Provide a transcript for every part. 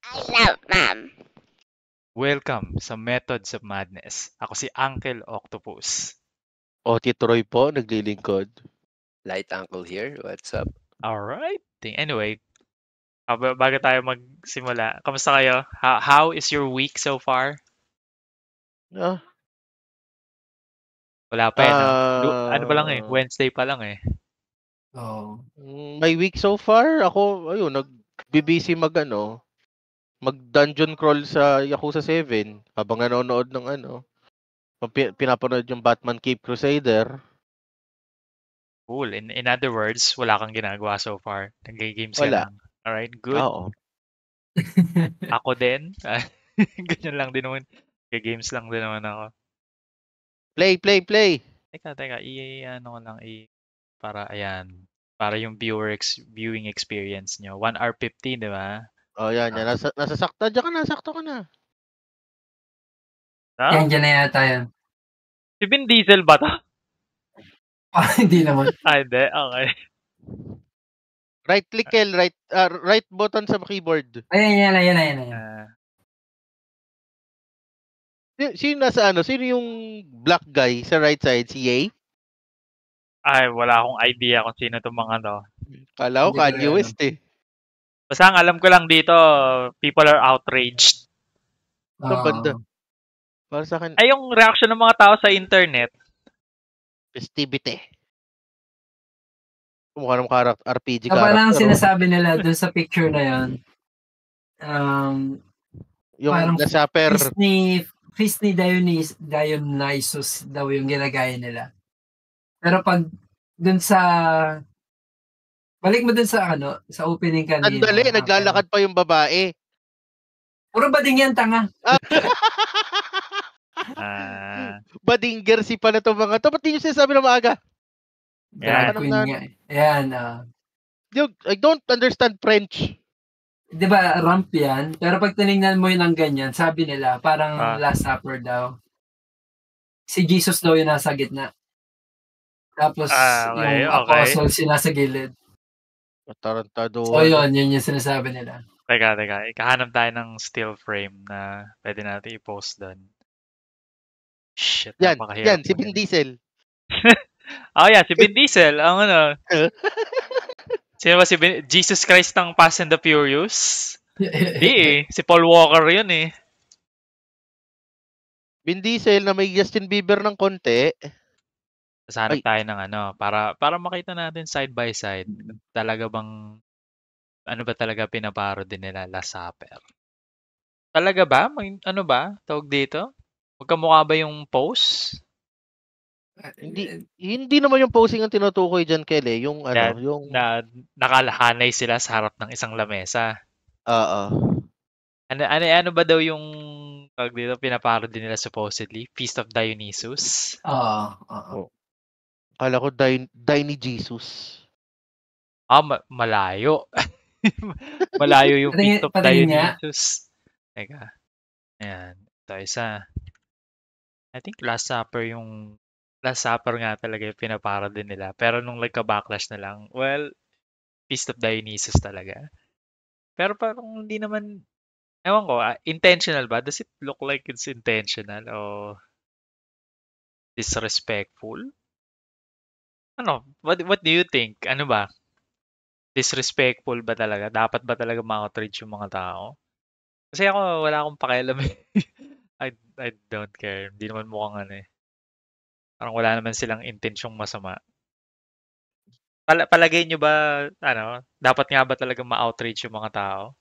I love mom. Welcome sa Methods of Madness. Ako si Uncle Octopus. Tito Roy po, naglilingkod. Light Uncle here. What's up? Alright. Anyway, bago tayo magsimula, kamusta kayo? How is your week so far? Ah, Wala pa no? Ano pa lang Wednesday pa lang Oh. My week so far, ako, ayun, nagbibisi mag-dungeon crawl sa Yakuza 7 habang nanonood ng pinapanood yung Batman Cape Crusader. Cool. In other words, wala kang ginagawa so far. Nag-games ka Wala. lang. Alright, good. Oo. Ako din. Ganyan lang din naman. Games lang din naman ako. Play! Teka, ano ko lang, para ayan. Para yung viewing experience nyo. 1 hour 15, di ba? Oh, yan. Nasasakta. Diyan ka na, sakto ka na. Yan, dyan na yata yan. Si Vin Diesel ba to? Hindi naman. Hindi. Okay. Right click, Kel. Right button sa keyboard. Ayan. Sino nasa Sino yung black guy sa right side? Si Ye? Ay, wala akong idea kung sino itong mga to. Kala ko Kanye West Basta ang alam ko lang dito, people are outraged. Ang banda. Para sa akin, ay yung reaction ng mga tao sa internet. Festivity. Mukha ng RPG character. Parang sinasabi nila dun sa picture na yun. Yung nasaper. Christy Dionysus daw yung ginagaya nila. Pero pag dun sa balik mo dun sa sa opening kanina. Andali, naglalakad pa yung babae. Puro bading yan, tanga. Badinger si pala to mga to. Ba't di nyo sinasabi na maaga? Drag queen nga. Ayan. I don't understand French. Diba, ramp yan? Pero pag tinignan mo yun ng ganyan, sabi nila, parang Last Supper daw. Si Jesus daw yung nasa gitna. Tapos, yung apostle sila sa gilid. Matarantado. So, yun yung sinasabi nila. Teka. Ikahanap tayo ng still frame na pwede natin i-post doon. Shit, yan, si Vin Diesel. Si Vin Diesel. Ang sino ba si Jesus Christ ng Fast and the Furious? Hindi si Paul Walker yun Vin Diesel na may Justin Bieber ng konti. Hanap tayo ng para makita natin side by side. Talaga bang ano ba talaga pinaparody nila Last Supper? Talaga ba? Tawag dito? Magkamukha ba yung pose? Hindi naman yung posing ang tinutukoy diyan, Kele, yung yung nakalahanay sila sa harap ng isang lamesa. Oo. Ano ba daw yung tawag dito pinaparody nila supposedly? Feast of Dionysus? Oo. Kala ko Diny Jesus. Malayo. Malayo yung Feast of Dionysus. Teka. Ayan. Ito isa. I think Last Supper nga talaga yung pinaparody nila. Pero nung ka-backlash na lang, well, Feast of Dionysus talaga. Pero parang hindi naman, ewan ko, intentional ba? Does it look like it's intentional o disrespectful? What do you think? Ano ba? Disrespectful ba talaga? Dapat ba talaga ma-outrage yung mga tao? Kasi ako, wala akong pakialam I don't care. Hindi naman mukhang parang wala naman silang intensyong masama. Palagay nyo ba, dapat nga ba talaga ma-outrage yung mga tao?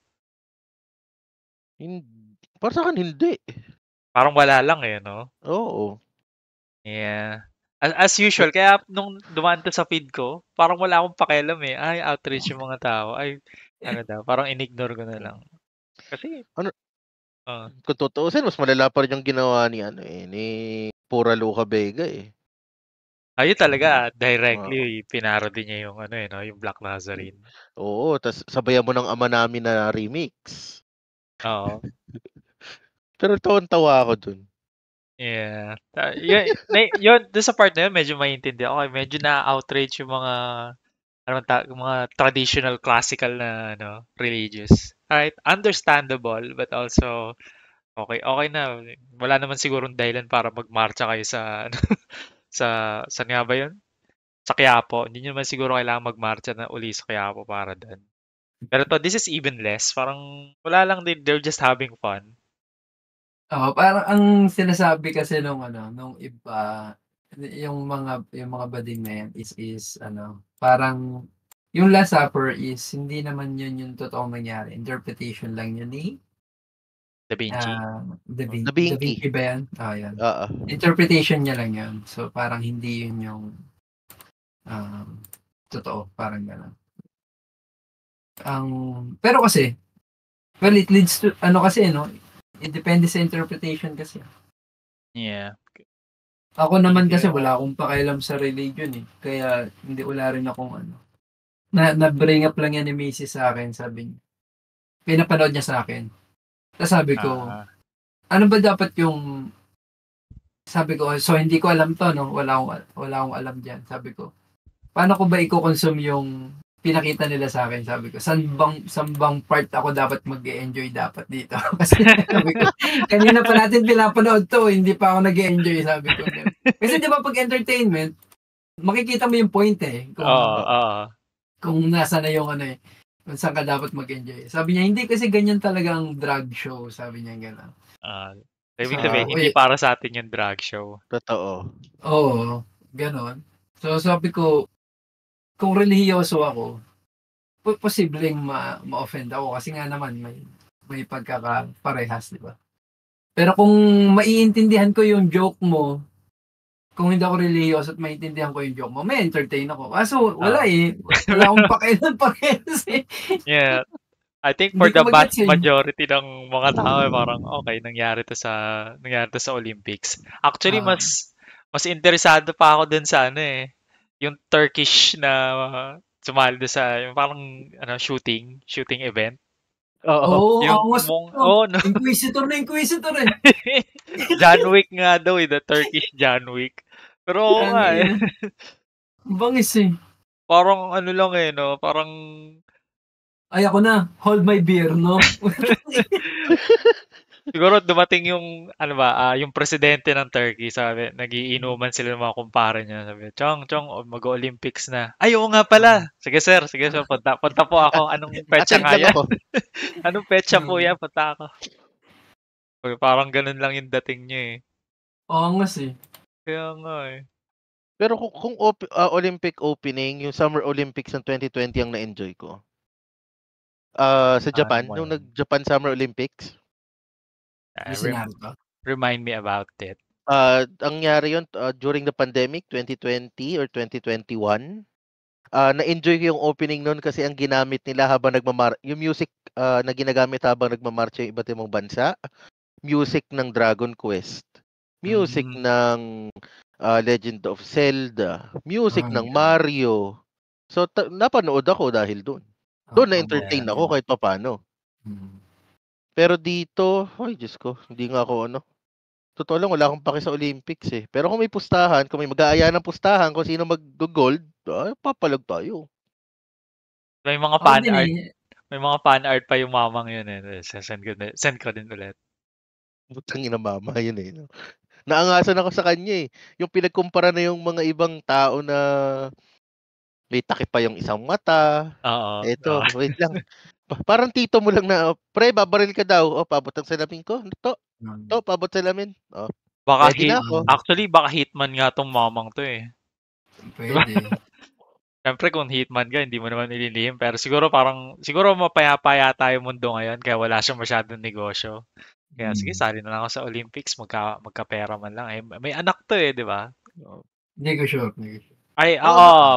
Para sa akin, hindi. Parang wala lang no? Oo. Yeah. As usual, kaya nung dumaan to sa feed ko, parang wala akong pakialam Ay, outrage yung mga tao. Ay, parang in-ignore ko na lang. Kasi, kung tutuusin, mas malala pa rin yung ginawa ni Pura Luca Vega Ayun talaga, directly pinarody niya yung yung Black Nazarene. Oo, tas sabayan mo ng Ama Namin na remix. Oo. Pero tawa ako dun. Yeah. Yun, doon sa part na yun, medyo maintindihan. Okay, medyo na-outrage yung mga mga traditional classical na religious. Alright, understandable but also okay na. Wala naman sigurong dahilan para magmarcha kayo sa saan nga ba 'yun? Sa Quiapo. Hindi nyo naman siguro kailangan magmarcha na uli sa Quiapo para doon. Pero this is even less. Parang wala lang din, they're just having fun. Parang ang sinasabi kasi nung iba, yung mga bading na yan is parang yung Last Supper is hindi naman yun yung totoong nangyari. Interpretation lang yun ni Da Vinci. Da Vinci ba yan? Yan. Interpretation niya lang yun. So parang hindi yun yung totoo. Parang gano'n. Pero kasi, well, it leads to, kasi, it depende sa interpretation kasi. Yeah. Ako naman kasi wala akong pakialam sa religion eh. Kaya wala rin akong na-bring up lang yan ni Macy sa akin, sabi niya. Pinapanood niya sa akin. Tapos sabi ko, ano ba dapat yung, sabi ko, so hindi ko alam to, no? Wala akong alam dyan. Sabi ko, paano ko ba i-consume yung pinakita nila sa akin? Sabi ko, saan bang part ako dapat mag-enjoy dapat dito? Kasi sabi ko, kanina pa natin pinapanood to, hindi pa ako nag-enjoy, sabi ko. Kasi di ba pag entertainment, makikita mo yung point eh. Kung nasa na yung kung saan ka dapat mag-enjoy. Sabi niya, hindi kasi ganyan talagang drag show, sabi niya gano'n. Ibig sabihin, hindi para sa atin yung drag show. Totoo. Oo, gano'n. So sabi ko, kung relihiyoso ako, posibleng ma-offend ako kasi nga naman may pagkakaparehas, di ba? Pero kung maiintindihan ko yung joke mo, kung hindi ako relihiyoso at maiintindihan ko yung joke mo, may entertain ako. Kaso wala wala akong pakialam eh. Yeah. I think for the vast majority ng mga tao, parang okay, nangyari to sa Olympics. Actually, mas interesado pa ako dun sa yung Turkish na sumali doon sa yung parang shooting event. Inquisitor eh. John Wick nga daw the Turkish John Wick. Pero nga bangis eh. Parang lang no, parang ay ako na, hold my beer, no? Siguro dumating yung yung presidente ng Turkey, sabi, nagiinuman sila ng mga kumpare niya, sabi, Chong, mag-Olympics na. Ay, oo nga pala. Sige sir, punta po ako. Anong petsa nga yan? Anong petsa po yan? Punta ako. Parang ganun lang yung dating niya eh. Oo nga eh. Kaya nga eh. Pero kung Olympic opening, yung Summer Olympics ng 2020 ang na-enjoy ko. Sa Japan, nung nag-Japan Summer Olympics. Remind me about it. Ang nangyari yun during the pandemic, 2020 or 2021. Na-enjoy ko yung opening nun kasi ang ginamit nila habang yung music na ginagamit habang nagmamarcha yung iba't ibang bansa, music ng Dragon Quest, music ng Legend of Zelda, music ng Mario. So napanood ako dahil doon. Doon na-entertain ako kahit papaano. Pero dito, ay Diyos ko, hindi nga ako totoo lang, wala akong paki sa Olympics eh. Pero kung may pustahan, kung may mag-aaya ng pustahan, kung sino mag-gold, papalag tayo. May mga fan art. May mga fan art pa yung mamang yun eh. Send ko din ulit. Butang ina mama yun eh. Naangasan ako sa kanya eh. Yung pinagkumpara na yung mga ibang tao na may takip pa yung isang mata. Eto, wait lang. Parang tito mo lang na, pre, babaril ka daw. Pabot ang salamin ko. Pabot salamin. Baka actually, baka hitman nga tong mamang to eh. Pwede. Siyempre, kung hitman ka, hindi mo naman ililihim. Pero siguro mapayapa tayo mundo ngayon, kaya wala siyang masyadong negosyo. Kaya sige, sali na lang ako sa Olympics, magkapera man lang. May anak to eh, di ba? Hindi ko sure. Ay,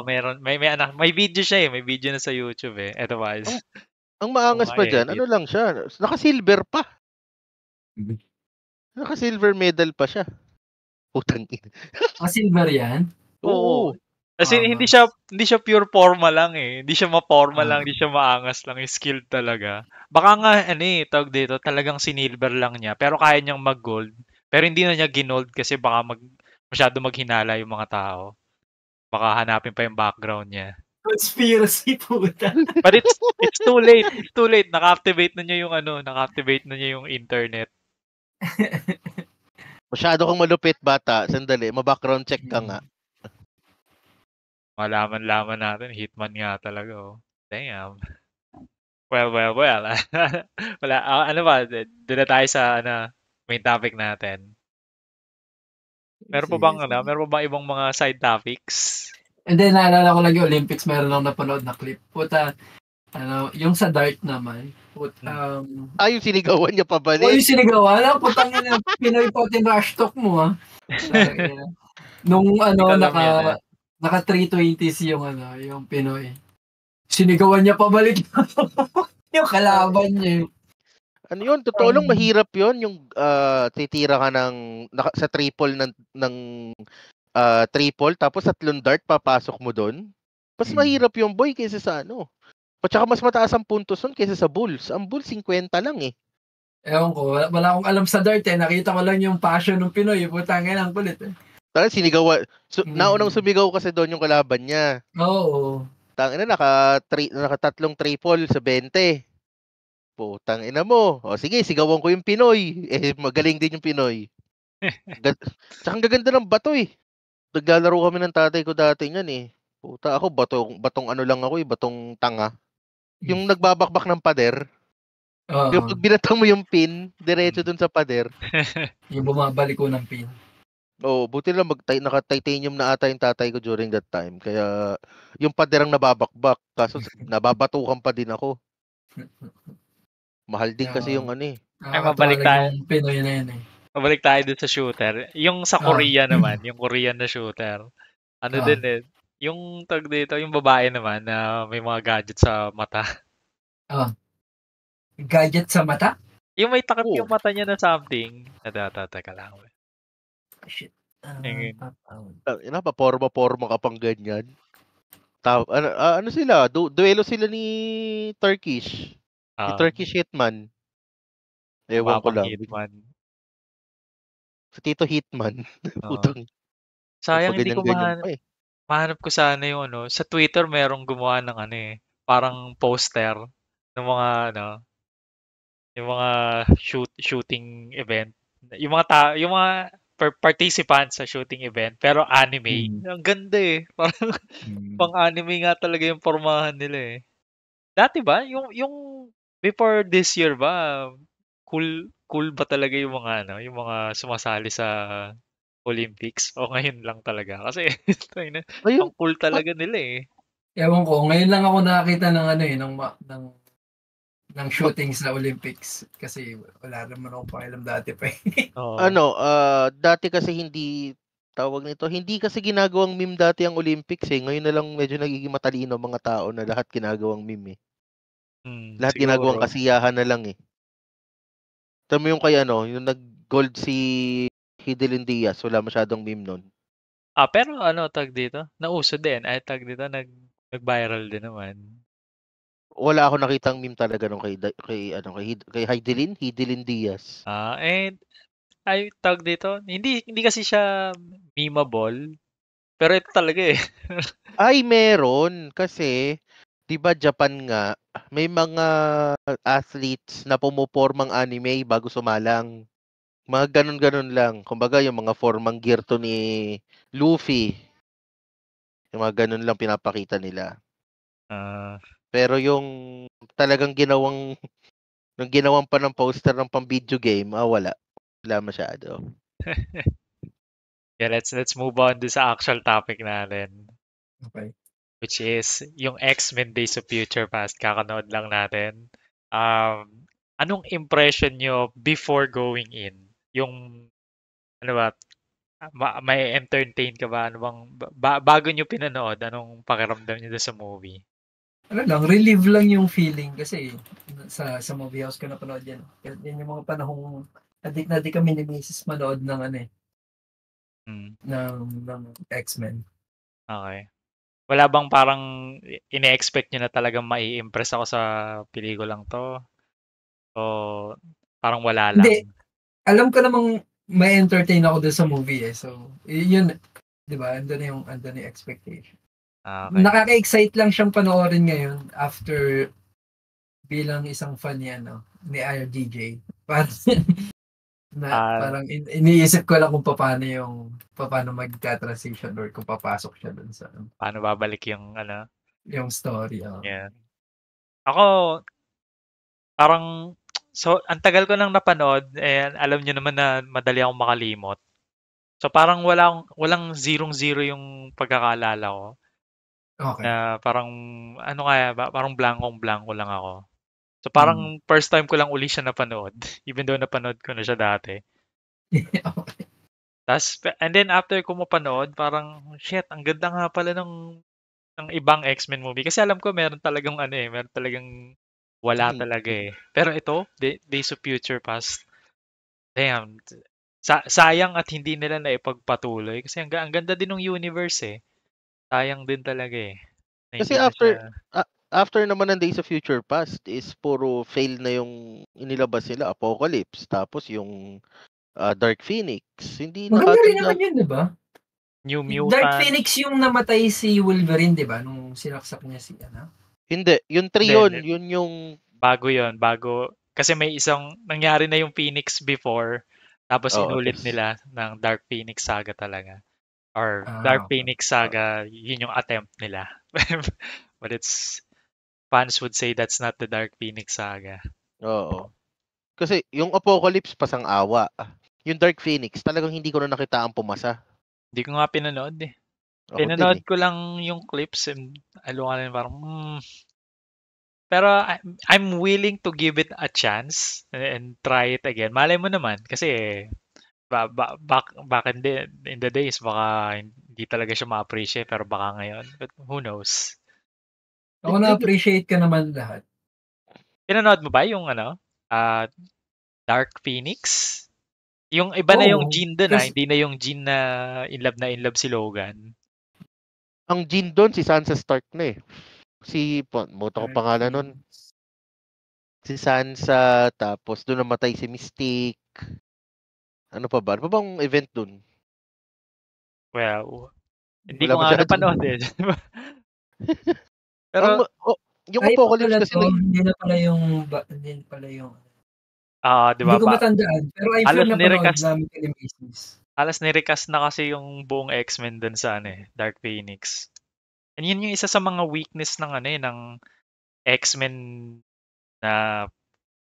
meron. May anak. May video siya eh. May video na sa YouTube eh. Eto ba? Ang maangas pa dyan, lang siya. Naka-silver pa. Naka-silver medal pa siya. Putang ina. Naka-silver yan? Oo. Kasi hindi siya pure forma lang eh. Hindi siya ma-forma lang, hindi siya maangas lang. Skilled talaga. Baka nga, tawag dito, talagang sinilver lang niya. Pero kaya niyang mag-gold. Pero hindi na niya ginold kasi baka masyado maghinala yung mga tao. Baka hanapin pa yung background niya. Conspiracy puta. But it's too late. It's too late. Naka-activate na niya yung internet. Masyado kang malupit, bata. Sandali, ma-background check ka nga. Malaman-laman natin, hitman nga talaga, oh. Damn. Well. Wala. Ano ba? Doon na tayo sa main topic natin. Meron pa bang ibang mga side topics? And then, naalala ko lagi Olympics, meron lang napanood na clip. Puta, yung sa dart naman. Yung sinigawan niya pabalik. Yung sinigawan? Putang ina, Pinoy po rush talk mo, ha? Nung naka 320s yung Pinoy. Sinigawan niya pabalik yung kalaban niya. Ano yun? Totoo lang, mahirap yun. Yung titira ka sa triple ng triple, tapos 3 dart, papasok mo doon. Mas mahirap yung boy kaysa sa At saka mas mataas ang puntos nun kaysa sa Bulls. Ang Bulls, 50 lang eh. Ewan ko, wala akong alam sa dart eh. Nakita ko lang yung passion ng Pinoy. Putangin ang kulit eh. Tangin, sinigawan. Naunang sumigaw kasi doon yung kalaban niya. Oo. Tangin na, naka 3 triple sa 20. Putang ina mo. O sige, sigawan ko yung Pinoy. Magaling din yung Pinoy. Tsaka ang gaganda ng bato eh. Naglalaro kami ng tatay ko dati niyan eh. Puta, ako batong lang ako eh, batong tanga. Yung nagbabakbak ng pader. Yung pag binatang mo yung pin, diretso dun sa pader. Yung bumabalik ko ng pin. Buti lang naka-titanium na ata yung tatay ko during that time. Kaya yung pader ang nababakbak. Kaso nababatukan pa din ako. Mahal din kasi yung Ay, mabalik tayo. Pinoy na yan eh. Mabalik tayo dun sa shooter. Yung sa Korea naman, yung Korean na shooter. Din eh. Yung tag dito, yung babae naman na may mga gadget sa mata. Gadget sa mata? Yung may takip yung mata niya na something. Teka lang. Shit. Paporma ka pang ganyan. Ano sila? Duelo sila ni Turkish. Ni Turkish Hitman. Ewan ko lang. Hitman. Si Tito Hitman. Putang. Sayang hindi ko mahanap ko sana yung sa Twitter merong gumawa ng parang poster ng mga yung mga shooting event. Yung mga participants sa shooting event pero anime. Ang ganda eh. Parang pang-anime nga talaga yung pormahan nila eh. Dati ba yung before this year ba cool ba talaga yung mga sumasali sa Olympics o ngayon lang talaga kasi ang cool talaga nila eh. Ewan ko, ngayon lang ako nakakita ng shooting sa Olympics kasi wala naman ako pakialam dati pa eh. Dati kasi hindi kasi ginagawang meme dati ang Olympics eh. Ngayon na lang medyo nagiging matalino mga tao na lahat ginagawang meme eh. Lahat siguro ginagawang kasiyahan na lang eh. Tama yung kay yung nag-gold si Hidilyn Diaz, wala masyadong meme nun. Pero tag dito? Nauso din. Ay, tag dito, nag-viral din naman. Wala ako nakitang meme talaga nung kay Hidilyn Diaz. Ay, tag dito, hindi kasi siya memeable. Pero ito talaga eh. Ay, meron. Kasi, di ba Japan nga, may mga athletes na pumupormang anime bago sumalang. Mga ganun-ganun lang. Kumbaga, yung mga formang gear to ni Luffy. Yung mga ganun lang pinapakita nila. Pero yung talagang ginawang pa ng poster ng pang-video game, wala. Wala masyado. Yeah, let's move on to sa actual topic natin. Okay. Which is yung X-Men Days of Future Past. Kakanood lang natin. Anong impression nyo before going in? Yung, may entertain ka ba? Bago nyo pinanood, anong pakiramdam nyo sa movie? Relieve lang yung feeling kasi sa movie house ko napanood yan. Yan yung mga panahong adik na di kami ni Mrs. manood ng ng X-Men. Okay. Wala bang parang ine-expect nyo na talagang mai-impress ako sa pelikulang to? O parang wala lang? Hindi. Alam ko namang may entertain ako doon sa movie eh. So, yun, di ba? Andun yung expectation. Okay. Nakaka-excite lang siyang panoorin ngayon after bilang isang fan ni RDJ. Parang iniisip ko lang kung paano magka-transition or kung papasok siya dun sa paano babalik yung yung story. Yeah. Ako parang so ang tagal ko nang napanood, alam niyo naman na madali akong makalimot. So parang walang zero yung pagkakaalala ko. Okay. Na parang parang blankong-blanko lang ako. So parang first time ko lang uli siya napanood, even though napanood ko na siya dati. Okay. And then after ko mapanood, parang shit, ang ganda nga pala ng ibang X-Men movie. Kasi alam ko meron talagang meron talagang wala talaga eh. Pero ito, Days of Future Past, damn, sayang at hindi nila naipagpatuloy. Kasi ang ganda din ng universe eh. Sayang din talaga eh. Kasi after naman ng Days of Future Past is puro fail na yung inilabas nila, Apocalypse, tapos yung Dark Phoenix. Hindi maganda rin naman yun, di ba? New Mutant. Dark Phoenix yung namatay si Wolverine, di ba? Nung sinaksak niya si Hindi, yung 3 yun. Yun yung... Bago yun, bago. Kasi may isang, nangyari na yung Phoenix before, tapos inulit nila ng Dark Phoenix Saga talaga. Or Dark Phoenix Saga, yun yung attempt nila. But fans would say that's not the Dark Phoenix Saga. Oo. Kasi yung Apocalypse pasang-awa. Yung Dark Phoenix, talagang hindi ko na nakita ang pumasa. Hindi ko nga pinanood eh. Pinanood ko lang yung clips and parang pero I'm willing to give it a chance and try it again. Malay mo naman kasi back in the days baka hindi talaga siya ma-appreciate pero baka ngayon. But who knows? Ako na-appreciate ka naman lahat. Pinanood mo ba yung Dark Phoenix? Yung iba na yung Jean doon hindi na yung Jean na in love si Logan. Ang Jean doon si Sansa Stark na eh. Moto ko pangalan nun. Si Sansa, tapos doon namatay si Mystique. Ano pa ba? Ano pa bang event doon? Well, hindi ko nga napanood eh. Pero yung Apocalypse kasi hindi na pala yung di ba? Hindi ko matandaan. Pero I'm sure napanood namin kay Macy's. Alas ni-recast na kasi yung buong X-Men dun sa Dark Phoenix. And yun yung isa sa mga weakness ng ng X-Men na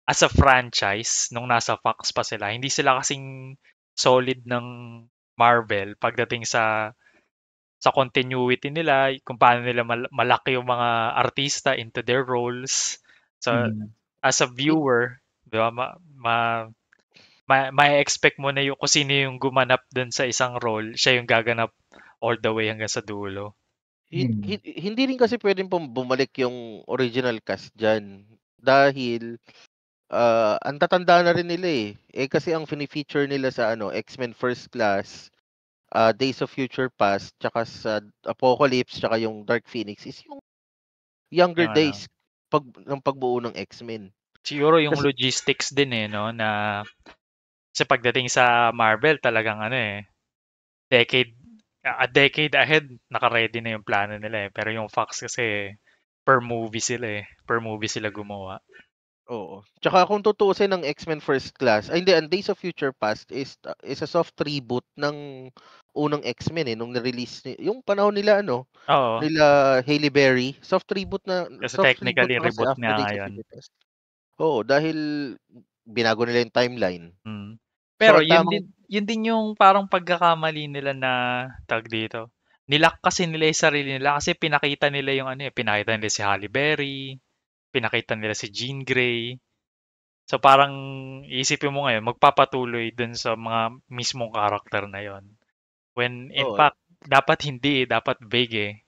as a franchise nung nasa Fox pa sila. Hindi sila kasing solid ng Marvel pagdating sa continuity nila, kung paano nila malaki yung mga artista into their roles. So as a viewer, di ba, ma-expect mo na yung kung sino yung gumanap dun sa isang role, siya yung gaganap all the way hanggang sa dulo. Hindi rin kasi pwedeng bumalik yung original cast dyan. Dahil ang tatanda na rin nila eh. Kasi ang fini-feature nila sa X-Men First Class, Days of Future Past, tsaka sa Apocalypse, tsaka yung Dark Phoenix is yung younger days ng pagbuo ng X-Men. Siguro yung logistics din no, na kasi pagdating sa Marvel talagang a decade ahead naka-ready na yung plano nila eh. Pero yung Fox kasi per movie sila gumawa. Oo. Tsaka kung tutuusin ng X-Men First Class, hindi, ang Days of Future Past is a soft reboot ng unang X-Men nung na-release yung panahon nila nila Halle Berry, soft reboot na kasi technically reboot after nga Days of Future Past. Oo, dahil binago nila yung timeline. Pero yun din yung parang pagkakamali nila na tag dito. Nilak kasi nila yung sarili nila kasi pinakita nila yung pinakita nila si Halle Berry, pinakita nila si Jean Grey. So parang isipin mo ngayon, magpapatuloy dun sa mga mismong karakter na yon. When in fact, dapat hindi, dapat vague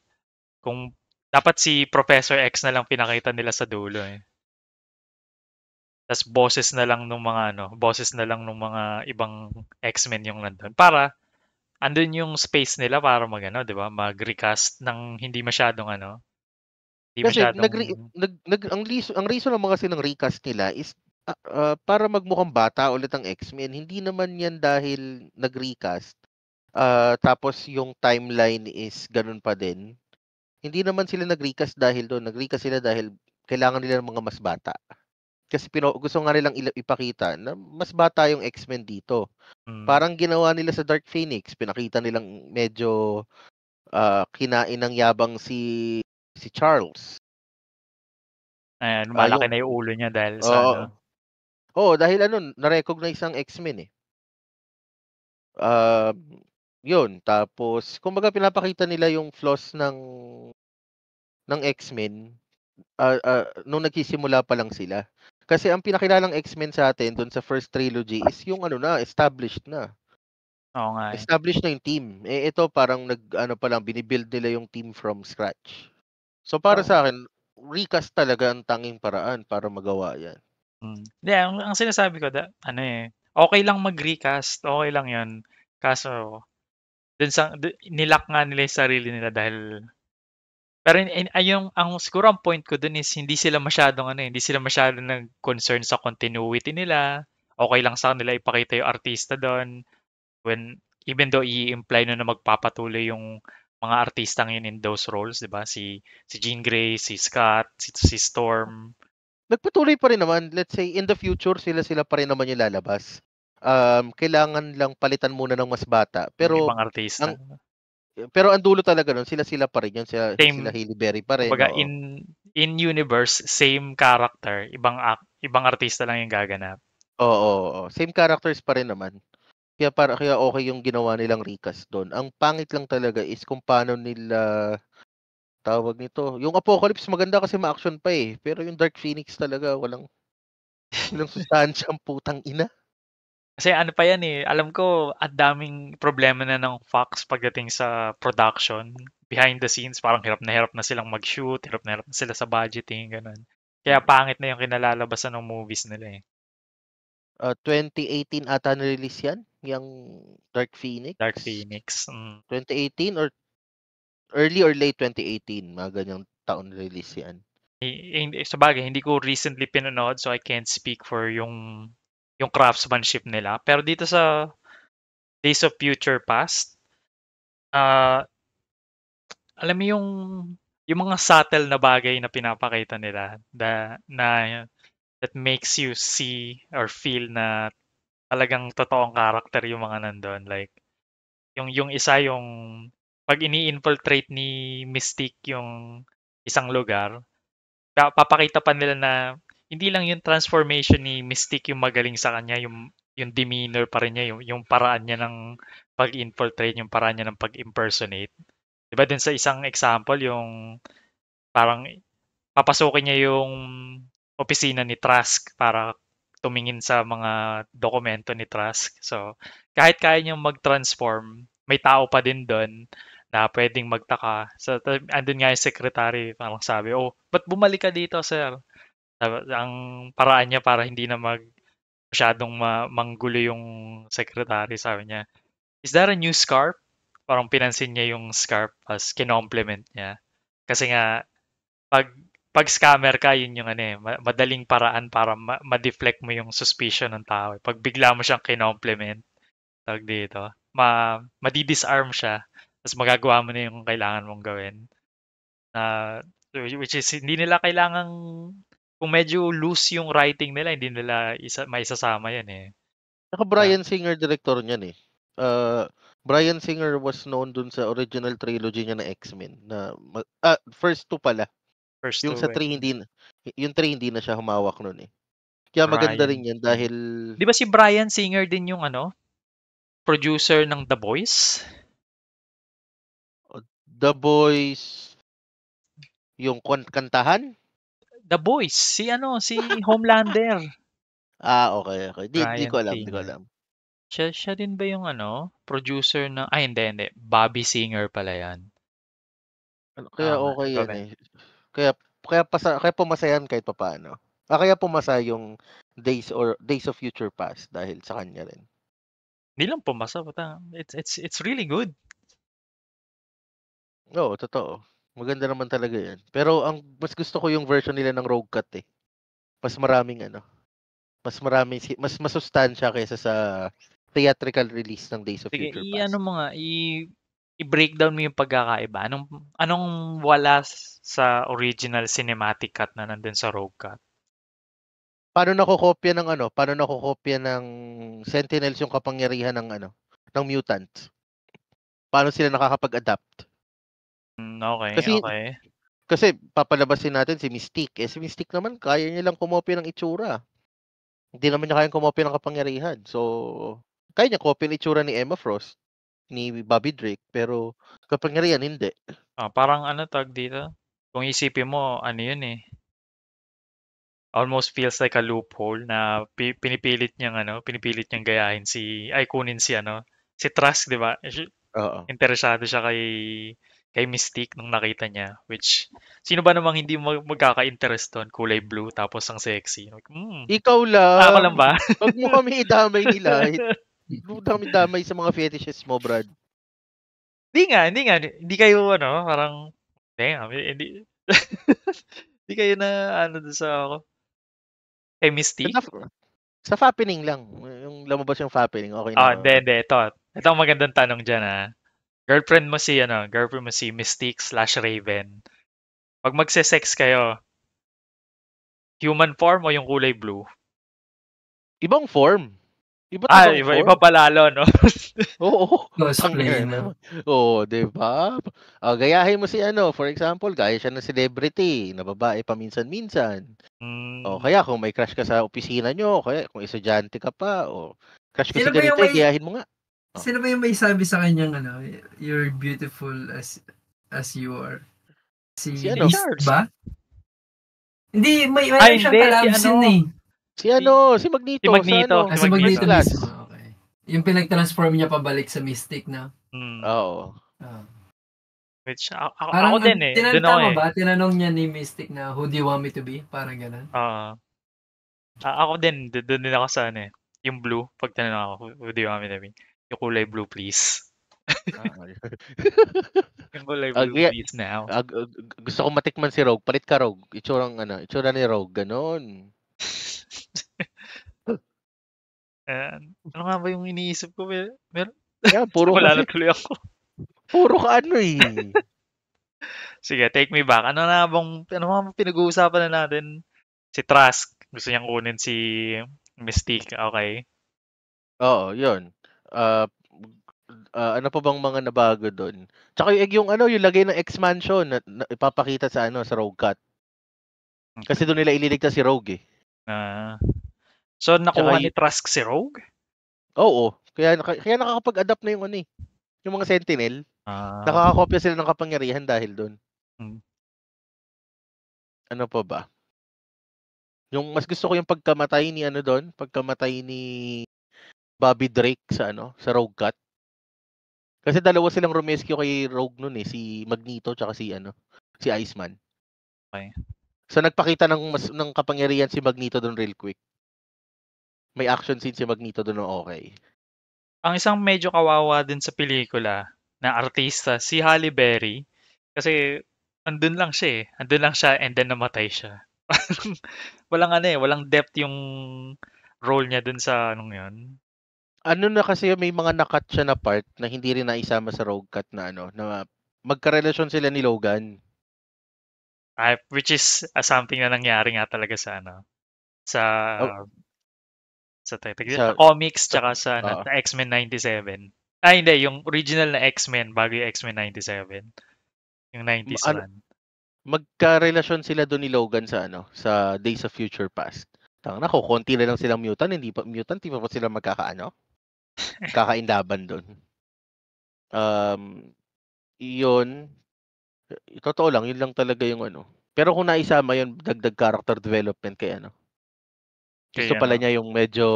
Kung dapat si Professor X na lang pinakita nila sa dulo Tas boses na lang ng mga mga ibang X-Men yung nandun. Para andun yung space nila para di ba? Mag-recast ng hindi masyadong Hindi kasi masyadong ang reason naman kasi ng recast nila is para magmukhang bata ulit ang X-Men. Hindi naman yan dahil nag-recast. Tapos yung timeline is ganun pa din. hindi naman sila nag-recast dahil doon. Nag-recast sila dahil kailangan nila ng mga mas bata. Kasi gusto nga nilang ipakita na mas bata yung X-Men dito. Parang ginawa nila sa Dark Phoenix, pinakita nilang medyo kinain ng yabang si Charles. Ayan, malaki na yung ulo niya dahil sa ano. Oo, dahil na-recognize ang X-Men eh. Yun, tapos kumbaga pinapakita nila yung flaws ng X-Men nung nagsisimula pa lang sila. Kasi ang pinakilalang X-Men sa atin doon sa first trilogy is yung established na. Oo nga. Established na yung team. Ito parang pa lang binibuild nila yung team from scratch. So para sa akin, recast talaga ang tanging paraan para magawa 'yan. Hindi, ang sinasabi ko okay lang mag-recast, okay lang 'yun. Kaso nilock nga nila 'yung sarili nila dahil pero siguro ang point ko dun is hindi sila masyadong nag-concern sa continuity nila. Okay lang sa kanila ipakita 'yung artista doon even though i-imply na magpapatuloy yung mga artistang yun in those roles, 'di ba? Si Jean Grey, si Scott, si Storm. Nagpatuloy pa rin naman. Let's say in the future sila pa rin naman yung lalabas. Kailangan lang palitan muna ng mas bata. Pero ibang artista. Pero ang dulo talaga nun, sila pa rin yun. Sila Halle Berry pa rin. Kumbaga, in universe, same character, ibang artista lang yung gaganap. Oo. Same characters pa rin naman. Kaya okay yung ginawa nilang recast doon. Ang pangit lang talaga is kung paano nila tawag nito. Yung Apocalypse maganda kasi ma-action pa eh. Pero yung Dark Phoenix talaga walang sustansyang putang ina. Kasi ano pa yan eh, alam ko at daming problema na ng Fox pagdating sa production. Behind the scenes, parang hirap na silang mag-shoot, hirap na sila sa budgeting, ganun. Kaya pangit na yung kinalalabasan ng movies nila eh. 2018 ata na-release yan? Yung Dark Phoenix? 2018 or early or late 2018, mga ganyang taon release yan. Sa bagay, hindi ko recently pinanood so I can't speak for yung craftsmanship nila. Pero dito sa Days of Future Past, alam mo yung mga subtle na bagay na pinapakita nila that makes you see or feel na talagang totoong character yung mga nandun. Like, yung isa yung pag ini-infiltrate ni Mystique yung isang lugar, papakita pa nila na hindi lang yung transformation ni Mystique yung magaling sa kanya, yung demeanor pa rin niya, yung paraan niya ng pag-infiltrate, yung paraan niya ng pag-impersonate. Diba dun sa isang example, yung parang papasukin niya yung opisina ni Trask para tumingin sa mga dokumento ni Trask. So, kahit kaya niyang mag-transform, may tao pa din doon na pwedeng magtaka. So, andun nga yung secretary, parang sabi, ba't bumalik ka dito, sir? Ang paraan niya para hindi na masyadong manggulo yung secretary, sabi niya, is that a new scarf? Parang pinansin niya yung scarf as kinomplement niya. Kasi nga, pag scammer ka, yun yung madaling paraan para ma-deflect mo yung suspicion ng tao. Pag bigla mo siyang kinomplement, tawag dito, madi-disarm siya, tapos magagawa mo na yung kailangan mong gawin. Which is, hindi nila kailangang, kung medyo loose yung writing nila, hindi nila maisasama yan eh. Saka Bryan Singer director niyan eh. Bryan Singer was known dun sa original trilogy niya na X-Men na first 2 pala. Yung sa 3 hindi na siya humawak noon eh. Kaya maganda rin 'yan dahil di ba si Bryan Singer din yung producer ng The Boys? The Boys yung kantahan? The Boys, si Homelander. Okay. Di ko alam. Siya din ba yung producer ng hindi. Bobby Singer pala 'yan. Kaya okay yan eh. Kaya pumasayan kahit papaano. Kaya pumasa yung Days of Future Past dahil sa kanya rin. Hindi lang pumasa, it's really good. Oo, totoo. Maganda naman talaga yan. Pero mas gusto ko yung version nila ng Rogue Cut eh. Mas masustansya kaysa sa theatrical release ng Days of Future Past. Sige, mo nga, i-breakdown mo yung pagkakaiba. Anong wala sa original cinematic cut na nandun sa Rogue Cut? Paano nakokopya ng Sentinels yung kapangyarihan ng mutants? Paano sila nakakapag-adapt? Okay. Kasi papalabasin natin si Mystique. Si Mystique naman, kaya niya lang kumopya ng itsura. Hindi naman niya kayang kumopya ng kapangyarihan. So, kaya niya kopya ng itsura ni Emma Frost, ni Bobby Drake, pero kapangyarihan hindi. Parang tag dito? Kung isipin mo, yun eh. Almost feels like a loophole na pinipilit niyang gayahin kunin si Trask, 'di ba? Oo. Interesado siya kay Mystique nung nakita niya, which sino ba namang hindi magkaka-interest doon, kulay blue tapos ang sexy. Ikaw lang. Ako lang ba? Wag mo kami idamay ni Light. Huwag kami damay sa mga fetishes mo, Brad. Hindi nga. Hindi kayo parang hindi. Hindi kayo na doon sa ako. Kay Mystique? Sa Fappening lang. Yung lumabas yung Fappening, okay na. Hindi. Ito ang magandang tanong dyan, Girlfriend mo si Mystique/Raven. Pag magse-sex kayo, human form o yung kulay blue? Ibang form. Iba palalo, no? Oo. Cosplay na. Oo, diba? Gayahin mo for example, gaya siya ng celebrity, na babae paminsan-minsan. O kaya kung may crush ka sa opisina nyo, kaya kung estudyante ka pa, o crush ka sa ganito, gayahin mo nga. Sino ba yung may sabi sa kanyang you're beautiful as you are? Si Charles ba? Hindi, may siyang collabs yun Si Magneto. Si Magneto. Si Magneto mismo. Okay. Yung pinag-transform niya pabalik sa Mystic na. Oo. Which, ako din eh. Tinanong niya ni Mystic na, who do you want me to be? Parang ganun. Ako din. Doon din ako sa yung blue. Pag tinanong ako, who do you want me to be? Yung kulay blue, please. Yung kulay blue, please now. Gusto ko matikman si Rogue. Palit ka, Rogue. Itsura ni Rogue. Ganon. Ano nga ba yung iniisip ko? Meron? Puro wala na tuloy ako. Puro ka Sige, take me back. Ano nga pinag-uusapan na natin? Si Trask. Gusto niyang kunin si Mystique. Okay. Oo, yun. Ano pa bang mga nabago doon? Tsaka yung lagay ng X-Mansion na ipapakita sa Rogue Cut. Kasi doon nila ililigtas si Rogue eh. So nakuha ni Trask si Rogue? Oo. Kaya nakakapag-adapt na yung mga Sentinel. Nakakakopya sila ng kapangyarihan dahil doon. Ano pa ba? Yung mas gusto ko yung pagkamatay ni Bobby Drake sa Rogue Cut. Kasi dalawa silang rumescue kay Rogue noon si Magneto tsaka si Iceman. Okay. So nagpakita ng kapangyarihan si Magneto doon real quick. May action scene si Magneto doon okay. Ang isang medyo kawawa din sa pelikula na artista, si Halle Berry. Kasi andun lang siya and then namatay siya. Walang depth yung role niya dun sa yun. Na kasi may mga nakat siya na part na hindi rin naisama sa Rogue Cut na na magkarelasyon sila ni Logan. Which is something na nangyari nga talaga sa sa comics tsaka sa X-Men 97. Hindi, yung original na X-Men bago yung X-Men 97. Yung 90s run. Magkarelasyon sila doon ni Logan sa Days of Future Past. Nako, konti na lang silang mutant, hindi pa sila kakainlaban doon. Yun. Totoo lang, yun lang talaga yung Pero kung naisama yun, dagdag character development kay Gusto pala niya yung medyo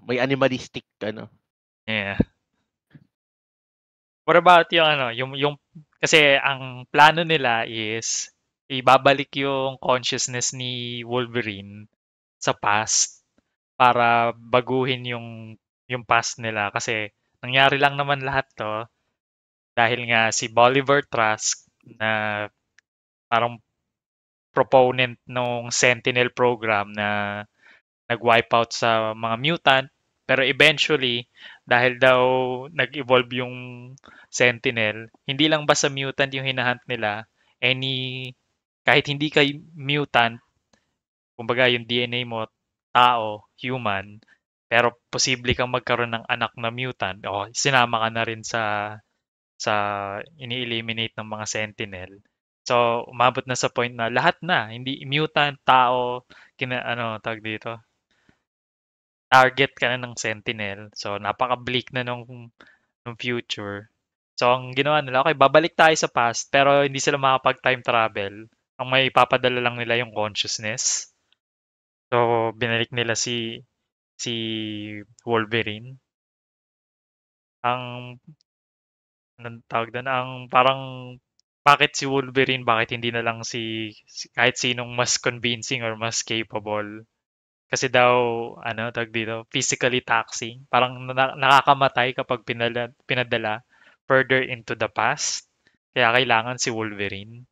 may animalistic Yeah. What about yung kasi ang plano nila is ibabalik yung consciousness ni Wolverine sa past para baguhin yung past nila kasi nangyari lang naman lahat to dahil nga si Bolivar Trask na parang proponent ng Sentinel program na nag-wipe out sa mga mutant Pero eventually, dahil daw nag-evolve yung Sentinel, hindi lang basta mutant yung hinahunt nila, kahit hindi ka mutant, kumbaga yung DNA mo, tao, human, pero posible kang magkaroon ng anak na mutant, sinama ka na rin sa ini-eliminate ng mga Sentinel. So, umabot na sa point na lahat na, hindi mutant, tao, tawag dito, target ka na ng Sentinel. So, napaka-bleak na nung future. So, ang ginawa nila, okay, babalik tayo sa past, pero hindi sila makapag-time travel. Ang may ipapadala lang nila yung consciousness. So, binalik nila si Wolverine. Anong tawag doon? Parang, bakit si Wolverine, bakit hindi na lang kahit sinong mas convincing or mas capable? Kasi daw, tawag dito, physically taxing. Parang nakakamatay kapag pinadala further into the past. Kaya kailangan si Wolverine.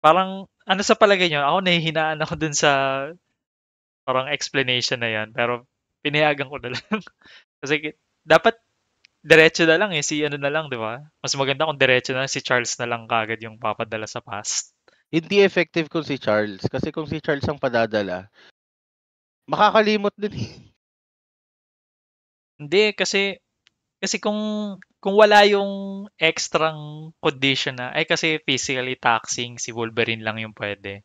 Parang, sa palagay nyo? Ako nahihinaan ako dun sa parang explanation na yan. Pero pinayagan ko na lang. Kasi dapat diretso na lang si na lang, di ba? Mas maganda kung diretso na si Charles na lang kagad yung papadala sa past. Hindi effective kung si Charles. Kasi kung si Charles ang padadala, makakalimot din. Hindi, kasi kung wala yung extrang condition na, kasi physically taxing, si Wolverine lang yung pwede.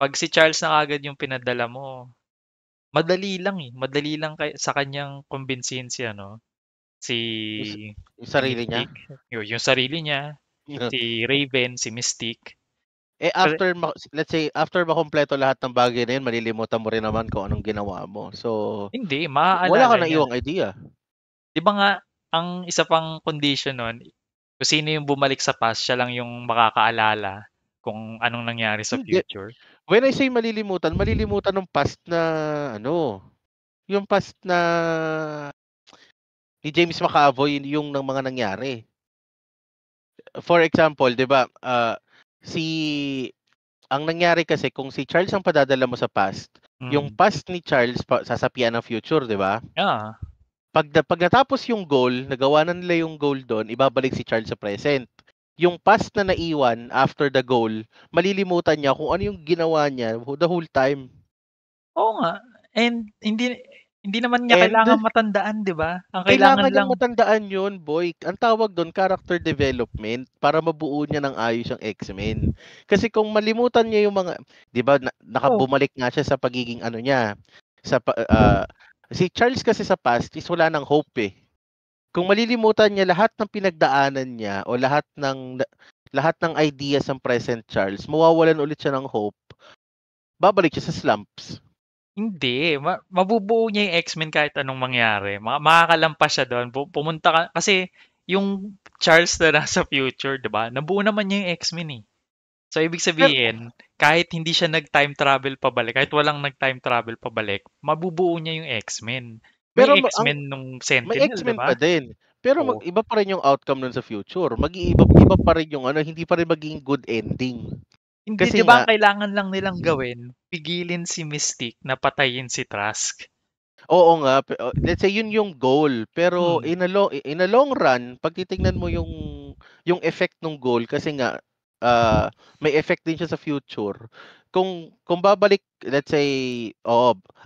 Pag si Charles na kagad yung pinadala mo, madali lang sa kanyang kumbinsihin si yung sarili niya. Yung sarili niya, si Raven, si Mystique. Let's say, after makompleto lahat ng bagay na yun, malilimutan mo rin naman kung anong ginawa mo. So, hindi, maaalala wala ka na iwang idea. Di ba nga, ang isa pang condition nun, kung sino yung bumalik sa past, siya lang yung makakaalala kung anong nangyari sa future. When I say malilimutan ng past na, yung past na ni James McAvoy, yung ng mga nangyari. For example, di ba, ang nangyari kasi, kung si Charles ang padadala mo sa past, yung past ni Charles sasapian ng future, di ba? Yeah. Pag natapos yung goal, nagawa na nila yung goal doon, ibabalik si Charles sa present. Yung past na naiwan after the goal, malilimutan niya kung ano yung ginawa niya the whole time. Oo nga. And hindi naman niya kailangan matandaan, di ba? Ang kailangan lang matandaan yun, boy. Ang tawag doon, character development, para mabuo niya ng ayos ang X-Men. Kasi kung malimutan niya yung mga, di ba, nakabumalik nga siya sa pagiging niya, si Charles kasi sa past is wala ng hope eh. Kung malilimutan niya lahat ng pinagdaanan niya o lahat ng ideas ng present Charles, mawawalan ulit siya ng hope. Babalik siya sa slumps. Hindi. Mabubuo niya yung X-Men kahit anong mangyari. Makakalampas siya doon. Pumunta ka. Kasi yung Charles na nasa future, di ba? Nabuo naman niya yung X-Men eh. So, ibig sabihin, kahit hindi siya nag-time travel pabalik, kahit walang nag-time travel pabalik, mabubuo niya yung X-Men. May X-Men nung Sentinel, may X-Men diba? pa din. Pero iba pa rin yung outcome nun sa future. Iba pa rin yung hindi pa rin maging good ending. Hindi, kasi di ba kailangan lang nilang gawin? Pigilin si Mystique na patayin si Trask. Oo nga. Let's say yun yung goal. Pero in a long run, pag titingnan mo yung effect ng goal, kasi nga, may effect din siya sa future. Kung babalik, let's say,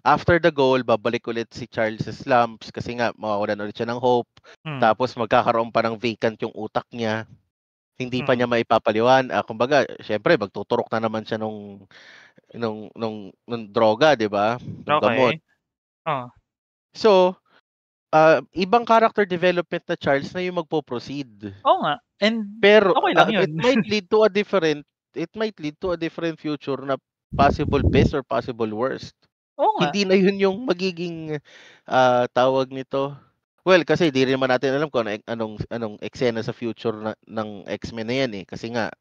after the goal, babalik ulit si Charles sa slumps kasi nga mawawalan ulit siya ng hope. Tapos magkakaroon pa ng vacant yung utak niya. Hindi pa niya maipapaliwan. Kumbaga, syempre magtuturok na naman siya nung droga, 'di ba? Nung gamot. So, ibang character development na Charles na yung magpo-proceed. Oo nga. And pero okay lang yun. It might lead to a different future na possible best or possible worst. Oo nga. Hindi na yun yung magiging tawag nito. Well, kasi di rin naman natin alam kung anong eksena sa future ng X-Men na yan eh. Kasi nga,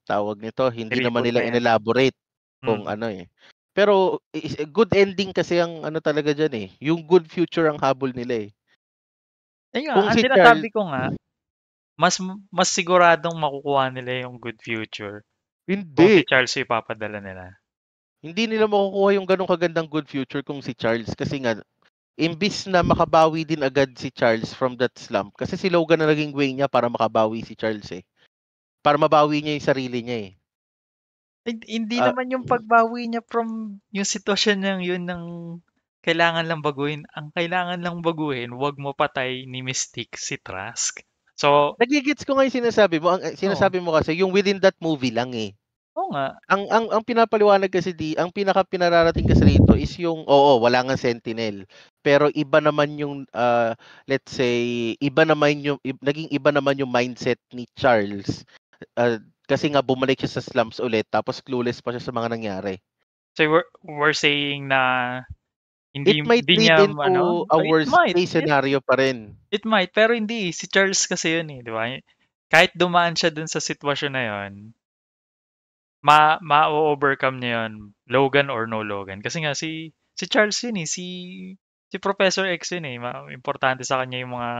tawag nito, hindi naman nila in-elaborate kung eh. Pero good ending kasi ang talaga dyan eh. Yung good future ang habol nila eh. Kung si sinasabi ko nga, mas siguradong makukuha nila yung good future. Hindi. Kung si Charles ipapadala nila. Hindi nila makukuha yung ganong kagandang good future kung si Charles kasi nga imbis na makabawi din agad si Charles from that slump kasi si Logan na naging way niya para makabawi si Charles eh. Para mabawi niya yung sarili niya eh. Hindi naman yung pagbawi niya from yung sitwasyon niyang yun ng kailangan lang baguhin. Ang kailangan lang baguhin, wag mo patay ni Mystique si Trask. So, nagigits ko nga yung sinasabi mo. Ang sinasabi mo kasi yung within that movie lang eh. Oo nga. Ang pinapaliwanag kasi ang pinaka pinararating kasi rito is yung wala nga Sentinel. Pero iba naman yung let's say naging iba naman yung mindset ni Charles. Kasi nga bumalik siya sa slums ulit tapos clueless pa siya sa mga nangyari. So we're saying na it might lead niya, into a worst case scenario pa rin. It might, pero hindi. Si Charles kasi yun eh, di ba? Kahit dumaan siya dun sa sitwasyon na yun, ma-overcome niya yun, Logan or no Logan. Kasi nga si Charles yun eh, si Professor X yun eh. Importante sa kanya yung mga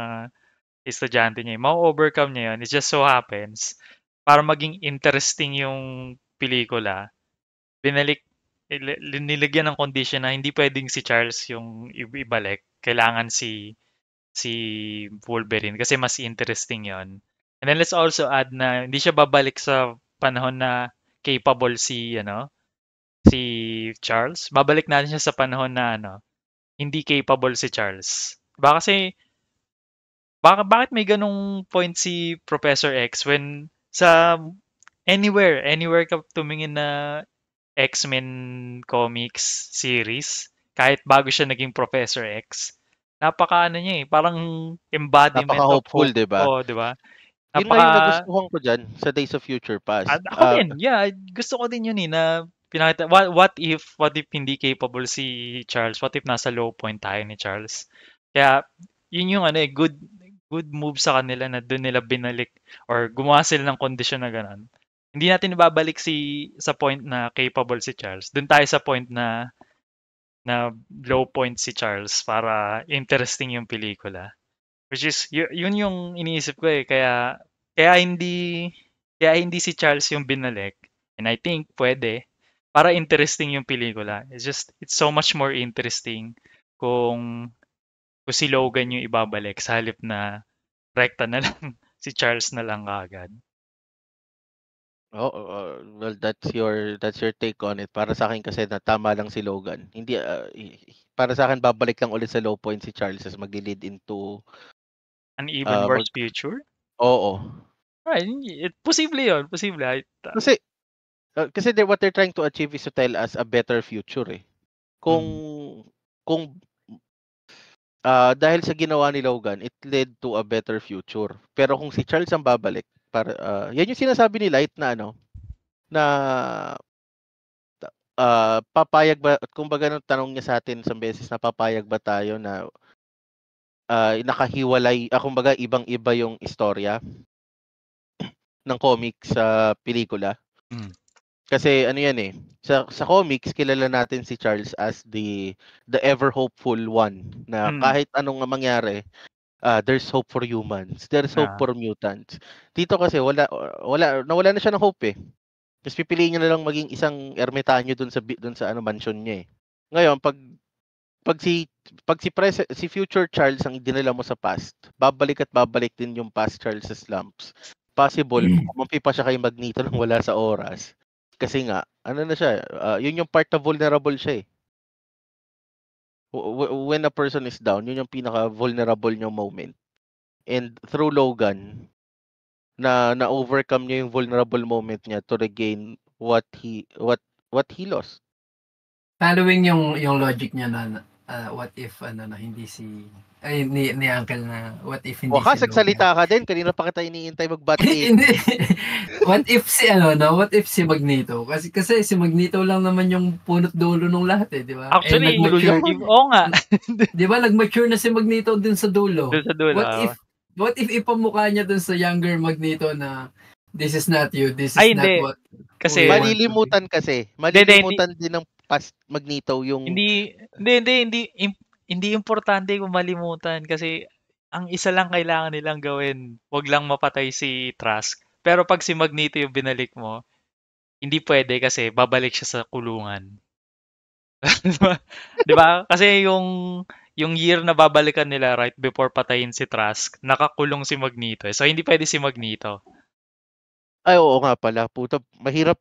estudyante niya. Ma-overcome niya yun. It just so happens, para maging interesting yung pelikula, nilagyan ng condition na hindi pwedeng si Charles yung ibalik. Kailangan si Wolverine kasi mas interesting yon. And then let's also add na hindi siya babalik sa panahon na capable si Charles. Babalik natin siya sa panahon na hindi capable si Charles. Kasi bakit may ganung point si Professor X when sa anywhere ka tumingin na X-Men comics series, kahit bago siya naging Professor X, niya eh, parang embodiment of hopeful, di ba? Oh, di ba? Yun nga yung nagustuhan ko dyan sa Days of Future Past. Ako din, yeah, gusto ko din yun eh, na pinakita, what if hindi capable si Charles? What if nasa low point tayo ni Charles? Kaya, yun yung good move sa kanila na doon nila binalik or gumawa sila ng kondisyon na gano'n. Hindi natin ibabalik sa point na capable si Charles. Doon tayo sa point na low point si Charles para interesting yung pelikula. Which is, yun yung iniisip ko eh. Kaya hindi si Charles yung binalik. And I think pwede. Para interesting yung pelikula. It's so much more interesting kung si Logan yung ibabalik sa halip na rekta na lang si Charles na lang kaagad. Well, that's your take on it. Para sa akin kasi na tama lang si Logan. Hindi para sa akin babalik lang ulit sa low point si Charles as magli-lead into an even worse future? Oo. Right, posible 'yon, posible. Kasi what they're trying to achieve is to tell us a better future eh. Kung dahil sa ginawa ni Logan, it led to a better future. Pero kung si Charles ang babalik, yan yung sinasabi ni Light na na papayag ba, kumbaga nung tanong niya sa atin sa beses na papayag ba tayo na nakahiwalay, kumbaga ibang-iba yung istorya ng comics sa pelikula. Kasi yan eh, sa comics kilala natin si Charles as the ever hopeful one na kahit anong mangyari, there's hope for humans, there's hope for mutants. Dito kasi nawala na siya ng hope eh. Tapos pipiliin niya na lang maging isang ermitanyo dun sa mansion niya eh. Ngayon pag si future Charles ang dinala mo sa past, babalik din yung past Charles sa slumps. Possible kumampi pa siya kay Magneto nang wala sa oras. Kasi nga, na siya, yun yung part na vulnerable siya eh. When a person is down, yun yung pinaka-vulnerable niyang moment. And through Logan, na overcome niya yung vulnerable moment niya to regain what he lost. Following yung logic niya na what if na hindi ni Uncle na what if hindi si nagsalita ka din, kanina pa kita iniintay mag-battery. Hindi. What if si Magneto? Kasi si Magneto lang naman yung punot dulo ng lahat eh, di ba? Actually, oo nga. Di ba nag-mature na si Magneto dun sa dulo? What if ipamukha niya dun sa younger Magneto na this is not you, this is not what. Kasi malilimutan din ng past Magneto yung hindi importante kung malimutan kasi ang isa lang kailangan nilang gawin, wag lang mapatay si Trask. Pero pag si Magneto yung binalik mo, hindi pwede kasi babalik siya sa kulungan. Di ba? Kasi yung year na babalikan nila right before patayin si Trask, nakakulong si Magneto. So, hindi pwede si Magneto. Ay, oo nga pala. Puta, mahirap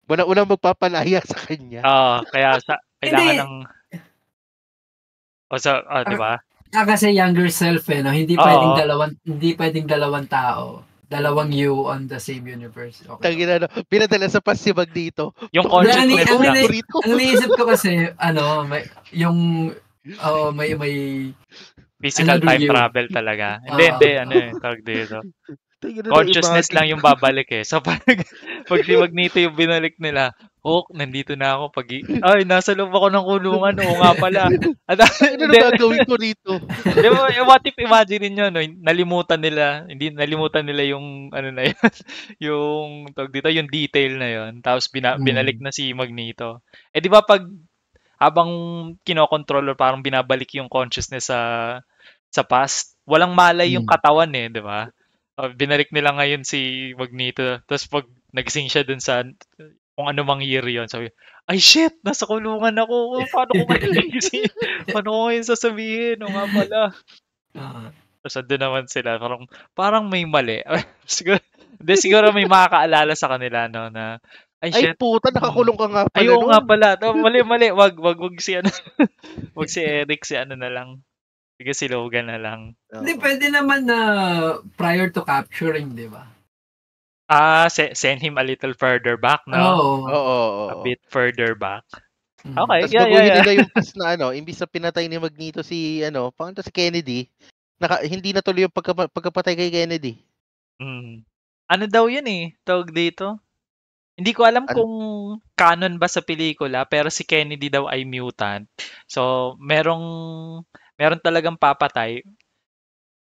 Walang magpapalaya sa kanya. Kaya kailangan Hindi. ng... di ba? Kasi younger self no? Hindi pwedeng dalawang tao. Dalawang you on the same universe. Okay. Tangina, pinadala sa pas si Magneto. Yung consciousness lang. Ang naisip ko kasi, may physical time travel talaga. Hindi, tawag dito. Consciousness lang yung babalik eh. So, pag si Magneto yung binalik nila, nandito na ako. Nasa loob ako ng kulungan. Oo nga pala. Ano na gagawin ko rito? What if imagine nyo, no, nalimutan nila yung, na yun, yung, tawag dito, yung detail na yun. Tapos, binalik na si Magneto. Di ba pag, habang kinokontrol, parang binabalik yung consciousness sa past, walang malay yung katawan di ba? Binalik nila ngayon si Magneto. Tapos pag nagising siya dun sa kung ano mang year yun, sabi, ay shit, nasa kulungan ako. Paano ko ngayon sasabihin? O nga pala. Tapos andun naman sila. Parang may mali. siguro may makakaalala sa kanila, no, na ay shit. Puta, nakakulong ka nga pala. Ay, oo nga pala. Mali. Wag si wag si Eric, si na lang. Sige, si Logan na lang. Hindi, pwede naman na prior to capturing, di ba? Send him a little further back, no? Oo. A bit further back. Okay, Tapos baguhin nila yung pas na imbis na pinatay ni Magneto si Kennedy, hindi na tuloy yung pagkapatay kay Kennedy. Ano daw yun eh, tawag dito? Hindi ko alam kung canon ba sa pelikula, pero si Kennedy daw ay mutant. So, meron talagang papatay,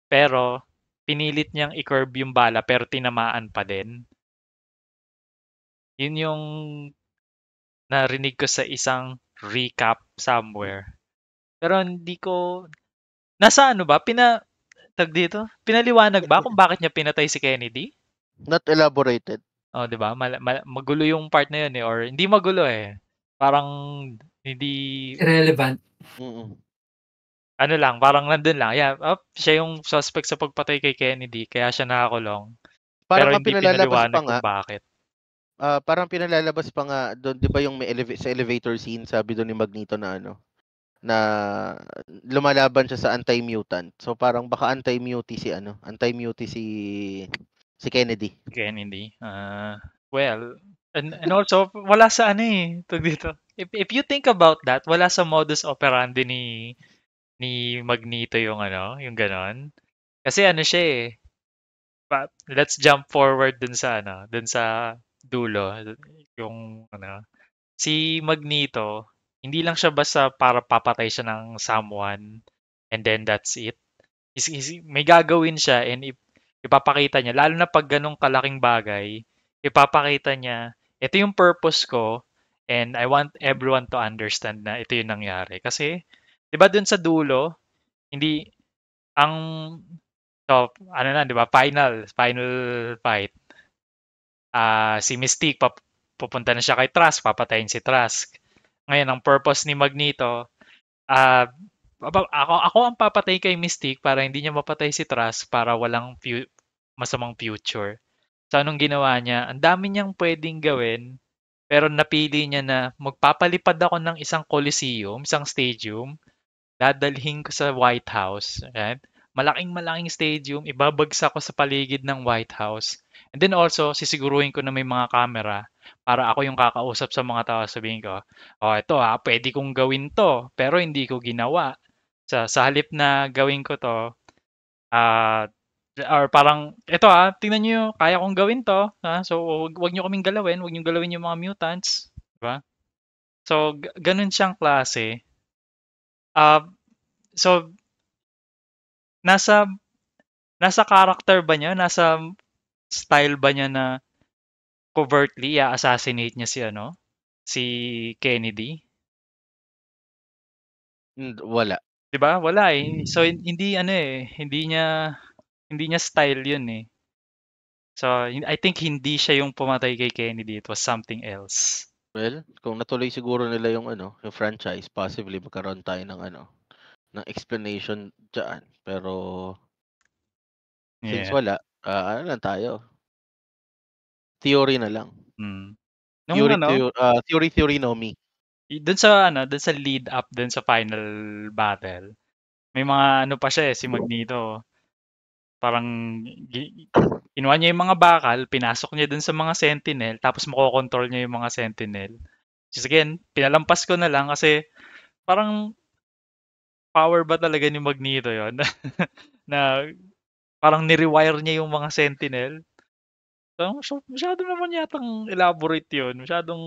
pero pinilit niyang i-curve yung bala, pero tinamaan pa din. Yun yung narinig ko sa isang recap somewhere. Pero hindi ko... Nasa ano ba? Pinaliwanag ba kung bakit niya pinatay si Kennedy? Not elaborated. Di ba? Magulo yung part na yun eh. Or hindi magulo eh. Parang hindi... Irrelevant. Lang, parang nandun lang. Yeah, siya yung suspect sa pagpatay kay Kennedy, kaya siya nakakulong. Parang pero hindi pinaliwanag kung bakit. Parang pinalalabas pa nga doon, 'di ba yung may sa elevator scene, sabi doon ni Magneto na na lumalaban siya sa anti-mutant. So parang baka anti-mutie si Kennedy. Well, and also wala sa dito. If you think about that, wala sa modus operandi ni Magneto yung yung ganon. Kasi siya eh. Let's jump forward dun sa dulo. Yung si Magneto, hindi lang siya basta para papatay siya ng someone and then that's it. May gagawin siya and ipapakita niya, lalo na pag ganong kalaking bagay, ipapakita niya, ito yung purpose ko and I want everyone to understand na ito yung nangyari. Kasi, di ba dun sa dulo, hindi, di ba, final fight. Si Mystique, pupunta na siya kay Trask, papatayin si Trask. Ngayon, ang purpose ni Magneto, ako ang papatay kay Mystique para hindi niya mapatay si Trask para walang masamang future. So, anong ginawa niya? Ang dami niyang pwedeng gawin, pero napili niya na magpapalipad ako ng isang coliseum, isang stadium, dadalhin ko sa White House. Right? Malaking stadium, ibabagsak ko sa paligid ng White House. And then also, sisiguruhin ko na may mga camera para ako yung kakausap sa mga tao. Sabihin ko, ito pwede kong gawin to, pero hindi ko ginawa. Sa halip na gawin ko to, or parang, ito tingnan nyo, kaya kong gawin to. So, wag nyo kaming galawin, wag nyo galawin yung mga mutants. Diba? So, ganun siyang klase. So, nasa character ba niya? Nasa style ba niya na covertly assassinate niya si Kennedy? Wala. 'Di ba? Wala eh. So hindi hindi niya style 'yun eh. So I think hindi siya yung pumatay kay Kennedy, it was something else. Well, kung natuloy siguro nila yung yung franchise, possibly magkaroon tayo ng ng explanation diyan. Pero since wala, ano lang tayo. Theory na lang. Nung Theory no me. Dun sa lead up dun sa final battle, may mga pa siya si Magneto. Parang kinuha niya yung mga bakal, pinasok niya dun sa mga Sentinel, tapos makokontrol niya yung mga Sentinel. Just again, pinalampas ko na lang kasi parang power ba talaga ni Magneto yon na parang ni-rewire niya yung mga Sentinel. So, masyado naman yatang elaborate yun. Masyadong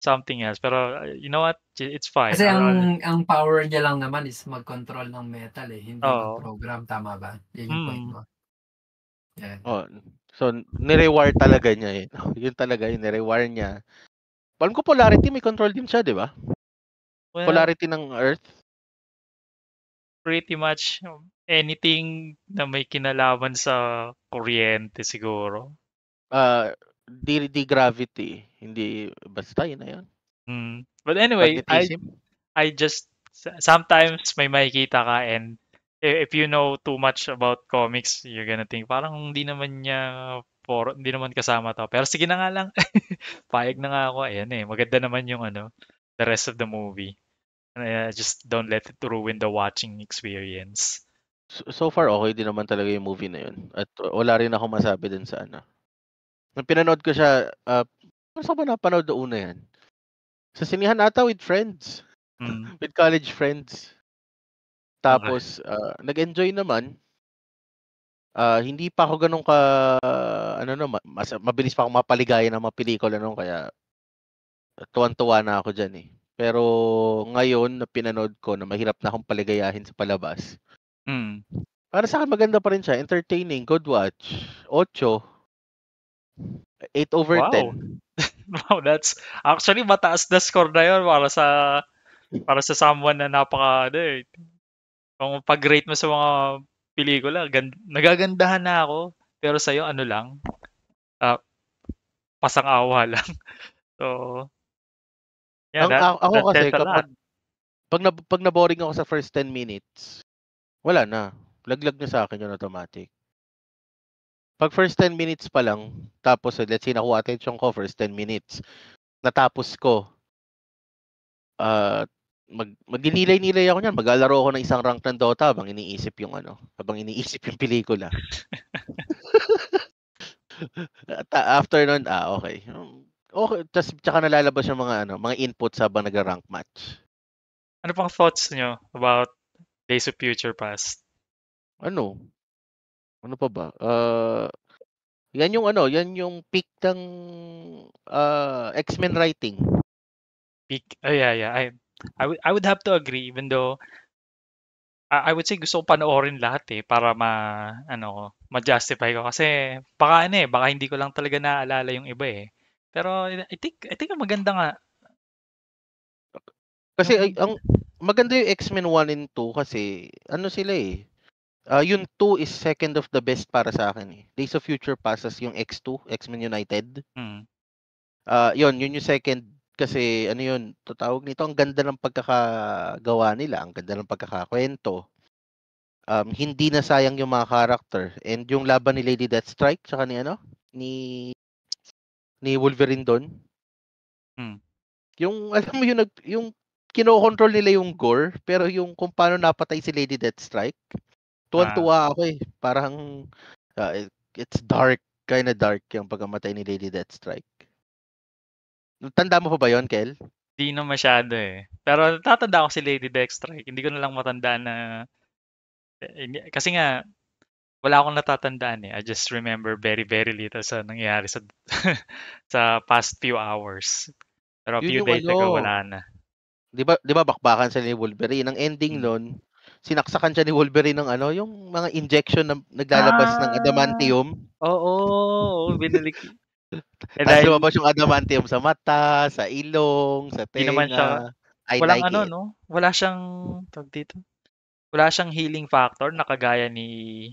something else. Pero, you know what? It's fine. Kasi ang power niya lang naman is mag-control ng metal hindi mag-program. Tama ba? Yan yung point mo. Yeah. So, ni-rewire talaga niya yun talaga yung ni-rewire niya. Alam ko polarity, may control din siya, di ba? Well, polarity ng Earth. Pretty much anything na may kinalaman sa kuryente siguro. Di gravity. Hindi, basta yun na yun. But anyway, I just, sometimes may makikita ka and if you know too much about comics, you're gonna think parang hindi naman kasama to. Pero sige na nga lang. Payag na nga ako. Ayan maganda naman yung the rest of the movie. Just don't let it ruin the watching experience. So far, okay din naman talaga yung movie na yun. At wala rin ako masabi din sa Nung pinanood ko siya, saan ba napanood doon na yan? Sa sinihan ata with friends. With college friends. Tapos, nag-enjoy naman. Hindi pa ako ganun mabilis pa akong mapaligaya ng mga pelikula noon, kaya tuwan-tuwa na ako dyan Pero ngayon na pinanood ko na mahirap na akong paligayahin sa palabas. Para sa akin maganda pa rin siya, entertaining, good watch. 8. 8/10. Wow, that's actually mataas na score na yun para sa someone na kung pag-rate mo sa mga pelikula, nagagandahan na ako. Pero sa'yo, lang, pasang-awa lang. So, yeah, ako kasi, pag na-boring ako sa first 10 minutes, wala na. Laglag na sa akin yung automatic. Pag first 10 minutes pa lang, tapos let's say nakuha attention ko first 10 minutes, natapos ko, magnilay-nilay ako niyan, maglalaro ako ng isang rank ng Dota habang iniisip yung pelikula. After nun, okay. Okay, tsaka nalalabas yung mga inputs habang nag-rank match. Ano pang thoughts nyo about Days of Future Past? Ano pa ba? Yan yung peak ng X-Men writing. Peak. Yeah. I would have to agree, even though I would say gusto ko panoorin lahat para ma-justify ko kasi baka hindi ko lang talaga naaalala yung iba Pero I think maganda nga. Kasi ang maganda yung X-Men 1 and 2 kasi sila yung 2 is second of the best para sa akin Days of Future Past yung X2, X-Men United. Yun yung second kasi yun, tatawag nito, ang ganda ng pagkakagawa nila, ang ganda ng pagkakakwento. Hindi na sayang yung mga character and yung laban ni Lady Deathstrike tsaka ni Wolverine doon. Yung alam mo yung kino-control nila yung gore, pero yung kung paano napatay si Lady Deathstrike, tuwan-tuwa ako Parang it's dark, kind of dark yung pagkamatay ni Lady Deathstrike. Tanda mo pa ba yon, Kel? Di na masyado Pero tatanda ko si Lady Deathstrike. Hindi ko na lang matandaan na kasi nga wala akong natatandaan I just remember very, very little sa nangyayari sa sa past few hours. Pero a few days ago, wala na. Di ba bakbakan sila ni Wolverine? Ang ending nun, sinaksakan siya ni Wolverine ng yung mga injection na naglalabas ng adamantium. Oo, binalik. Tapos lumabas yung adamantium sa mata, sa ilong, sa tenga. Wala siyang dito. Wala siyang healing factor na kagaya ni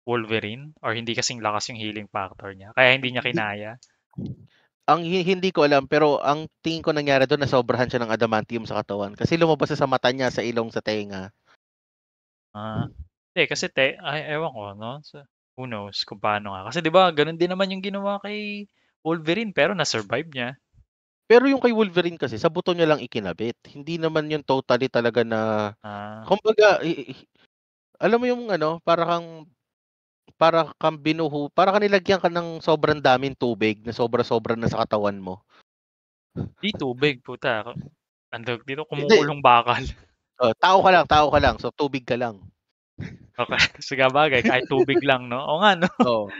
Wolverine or hindi kasing lakas yung healing factor niya. Kaya hindi niya kinaya. Hindi ko alam, pero ang tingin ko nangyari doon, nasobrahan siya ng adamantium sa katawan. Kasi lumabas sa mata niya, sa ilong, sa tenga. Kasi ewan ko, no? So, who knows kung paano nga. Kasi di ba ganun din naman yung ginawa kay Wolverine, pero na-survive niya. Pero yung kay Wolverine kasi, sa buto niya lang ikinabit. Hindi naman yung totally talaga na... Kumbaga, alam mo yung para kang binuhu, para ka nilagyan ka ng sobrang daming tubig na sobra-sobra na sa katawan mo. Di tubig, puta. Dito, kumukulong bakal. Tao ka lang. So, tubig ka lang. Okay. Bagay, kahit tubig lang, no? O nga, no? Oo.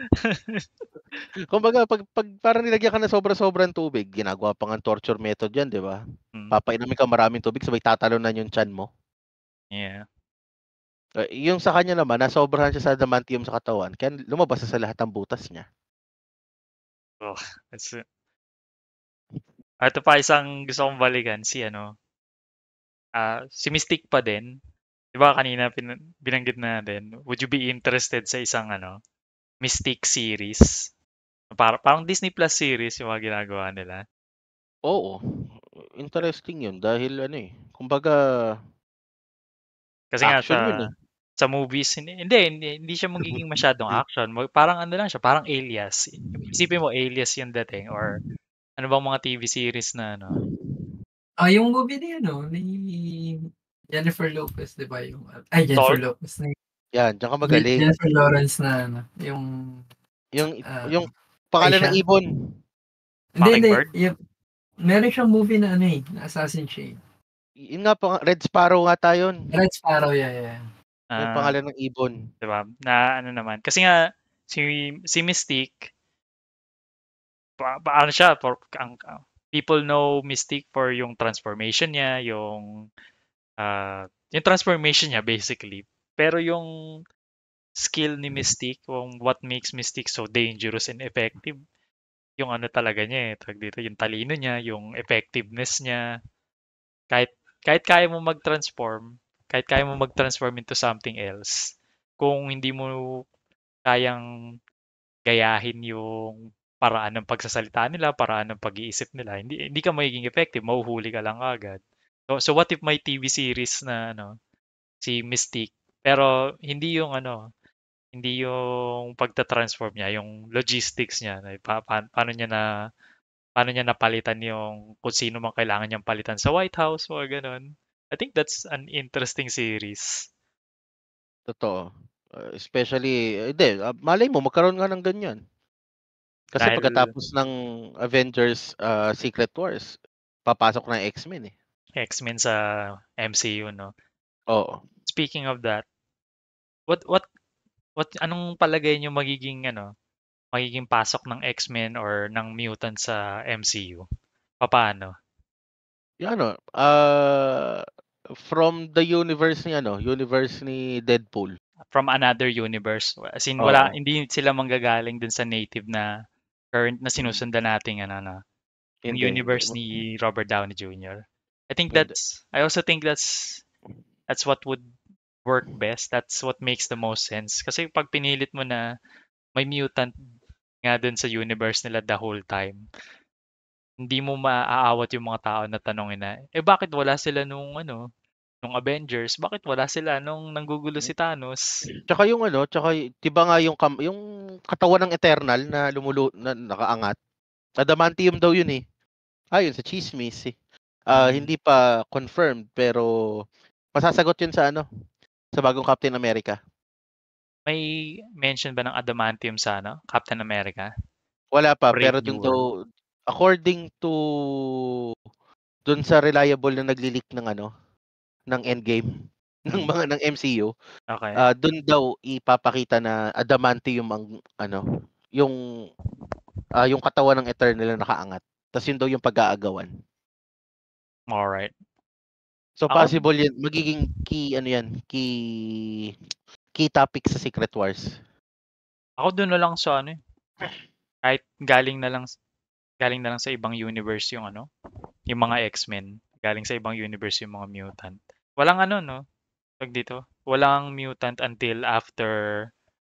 Kumbaga, pag parang nilagyan ka ng sobra-sobrang tubig, ginagawa pa nga torture method yan, di ba? Papainumin ka maraming tubig, sabay tatalunan yung tiyan mo. Yeah. Yung sa kanya naman, nasobrahan siya sa adamantium sa katawan, kaya lumabas sa lahat ng butas niya. Ito pa isang gusto kong balikan, si Mystique pa din. Di ba kanina binanggit natin, would you be interested sa isang Mystique series? Parang Disney Plus series yung mga ginagawa nila. Oo. Interesting yun dahil kumbaga kasi action nga yun sa movies, hindi siya magiging masyadong action. Parang lang siya, parang Alias. Isipin mo Alias yung dating or ano bang mga TV series na yung movie ni Jennifer Lopez, di ba? Jennifer Lopez. Yan, diyan ka magaling. Jennifer Lawrence na yung pangalan ng ibon. Hindi. Meron siyang movie na na Assassin siya. Yun nga po, Red Sparrow nga tayo. Red Sparrow, yeah. Yung pangalan ng ibon. Diba? Na naman. Kasi nga, si Mystique, paano siya? People know Mystique for yung transformation niya, yung transformation niya basically. Pero yung skill ni Mystique, what makes Mystique so dangerous and effective, yung talaga niya dito, yung talino niya, yung effectiveness niya. Kahit kaya mo mag-transform into something else, kung hindi mo kayang gayahin yung paraan ng pagsasalita nila, paraan ng pag-iisip nila, hindi ka magiging effective, mahuhuli ka lang agad. So what if may TV series na si Mystique, pero hindi yung pagta-transform niya, yung logistics niya, paano niya napalitan yung kung sino man kailangan niyang palitan sa White House o gano'n. I think that's an interesting series. Totoo. Especially, malay mo, magkaroon nga ng ganyan. Kasi pagkatapos ng Avengers Secret Wars, papasok na X-Men X-Men sa MCU, no? Oo. Speaking of that, anong palagay niyo magiging pasok ng X-Men or ng mutant sa MCU? Paano? From the universe ni Deadpool. From another universe. As in, hindi sila manggagaling dun sa native na current na sinusundan nating yung universe ni Robert Downey Jr. I also think that's what would work best. That's what makes the most sense. Kasi pag pinilit mo na may mutant nga dun sa universe nila the whole time, hindi mo maaawat yung mga tao na tanongin na, bakit wala sila nung Avengers? Bakit wala sila nung nanggugulo si Thanos? Tsaka yung diba nga yung katawan ng Eternal na na nakaangat. Adamantium daw yun Yun sa chismis hindi pa confirmed pero masasagot yun sa bagong Captain America. May mention ba ng adamantium sa Captain America? Wala pa, pero dun daw, according to dun sa reliable na nagli-leak ng Endgame ng MCU. Okay. Dun daw ipapakita na adamantium ang yung katawan ng Eternal na nakaangat. Tapos yun daw yung pag-aagawan. Alright. So possible yan, magiging key key topic sa Secret Wars. Ako doon na lang sa kahit galing na lang sa ibang universe yung yung mga X-Men, galing sa ibang universe yung mga mutant. Walang walang mutant until after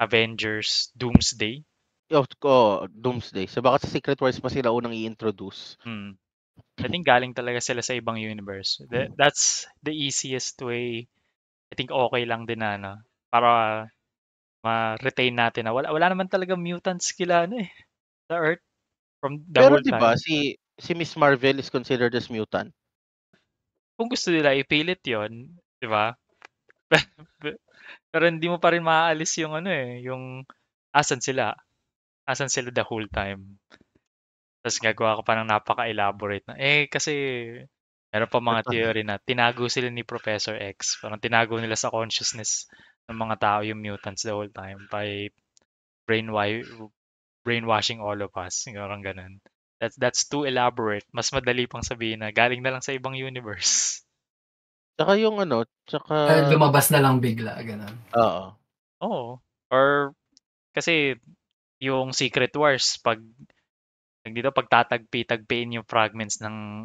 Avengers Doomsday. Doomsday. So baka sa Secret Wars pa sila unang i-introduce. I think galing talaga sila sa ibang universe. That's the easiest way. I think okay lang din na, para ma-retain natin na wala naman talaga mutants sa Earth from the Pero whole di ba time. si Miss Marvel is considered as mutant? Kung gusto nila ipilit 'yon, di ba? Pero hindi mo pa rin maaalis yung yung asan sila the whole time. Tapos gagawa ka pa ng napaka-elaborate na. Kasi meron pa mga theory na tinago sila ni Professor X. Parang tinago nila sa consciousness ng mga tao yung mutants the whole time by brainwashing all of us. Parang ganun. That's too elaborate. Mas madali pang sabihin na galing na lang sa ibang universe. Tsaka yung lumabas na lang bigla, ganun. Oo. Or kasi yung Secret Wars, pag pagtatagpi-tagpiin yung fragments ng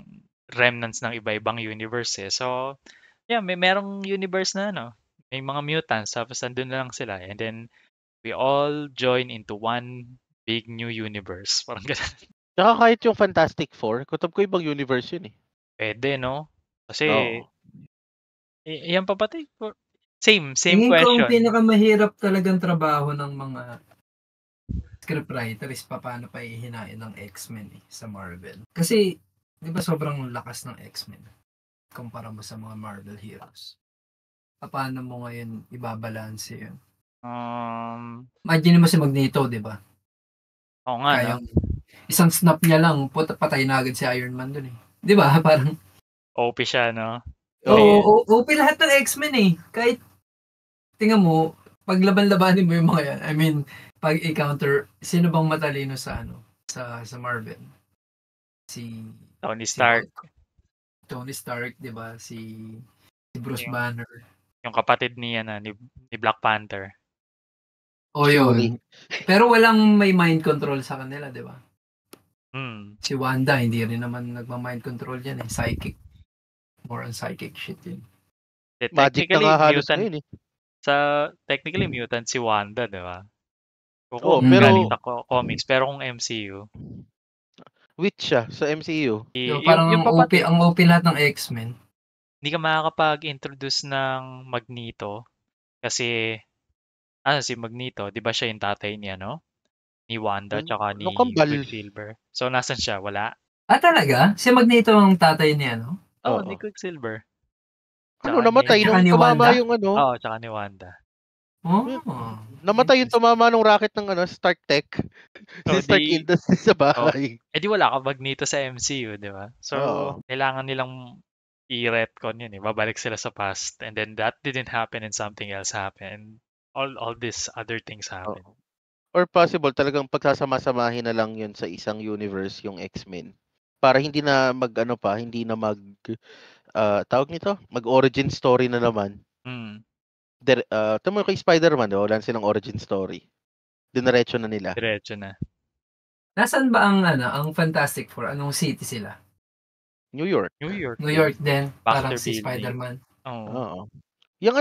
remnants ng iba-ibang universe So, yeah, merong universe na may mga mutants tapos nandun na lang sila and then we all join into one big new universe. Parang ganun. Tsaka kahit yung Fantastic Four, kutob ko ibang universe yun eh. Pwede, no? Kasi yan pa pati. Same Tingin question. ko ang pinakamahirap talagang trabaho ng mga scriptwriter is paano pa ihinain ng X-Men sa Marvel. Kasi, di ba sobrang lakas ng X-Men kumpara mo sa mga Marvel heroes. Paano mo ngayon ibabalanse yun? Imagine mo si Magneto, di ba? Oo nga, kayang, isang snap niya lang, patay na agad si Iron Man dun eh. Di ba? Parang OP siya, no? OP lahat ng X-Men eh. Kahit, tingnan mo, pag laban-labanin mo yung mga yan, I mean, pag i-counter, sino bang matalino sa sa Marvel? Si Tony Stark. Tony Stark, 'di ba? Si Bruce Banner. Yung kapatid ni Black Panther. Yun. Pero walang may mind control sa kanila, 'di ba? Si Wanda, hindi rin naman nagma-mind control yan eh. Psychic. More on psychic shit yun. Magic na nga halos ngayon eh. Technically, mutant si Wanda, di ba? Pero galing sa comics, pero kung MCU. Witch siya sa MCU. Parang ang OP lahat ng X-Men. Hindi ka makakapag-introduce ng Magneto kasi si Magneto, di ba siya yung tatay niya, no? Ni Wanda tsaka ni Quicksilver. So, nasan siya? Wala? Talaga? Si Magneto ang tatay niya, no? Ni Quicksilver. Namatay nung tumama yung tsaka ni Wanda. Namatay yung tumama nung rocket ng Stark Tech. Si Stark Industries sa bahay. Di wala ka Magneto sa MCU, di ba? So, kailangan nilang i-retcon yun eh. Babalik sila sa past. And then that didn't happen and something else happened. All these other things happen. Or possible talagang pagsasama-samahin na lang yun sa isang universe yung X-Men. Para hindi na tawag nito, mag-origin story na naman. Tama kay Spider-Man, wala silang origin story. Diretso na nila. Diretso na. Nasaan ba ang Fantastic Four? Anong city sila? New York. New York din. Parang si Spider-Man. Oo. Yung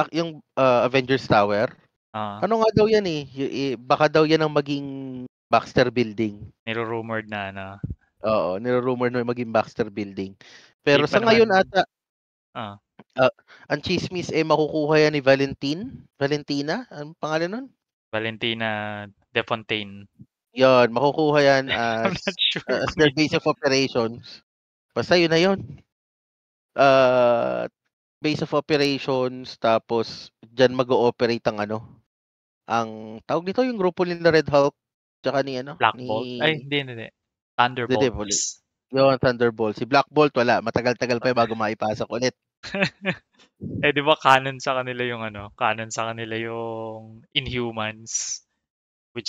yung Avengers Tower. Ano nga daw yan eh? Baka daw yan ang maging Baxter Building. Niro-rumored na Oo, niro-rumor na maging Baxter Building. Pero sa ngayon ata, ang chismis makukuha yan ni Valentina? Anong pangalan nun? Valentina De Fontaine. Yan, makukuha yan as their base of operations. Basta yun na yun. Base of operations, tapos dyan mag-ooperate ang tawag dito yung grupo nila Red Hulk, tsaka ni Black Bolt? Ay, hindi. Thunderbolts. Yung Thunderbolt. Si Black Bolt wala. Matagal-tagal pa bago maipasok ulit. Di ba canon sa kanila yung Inhumans?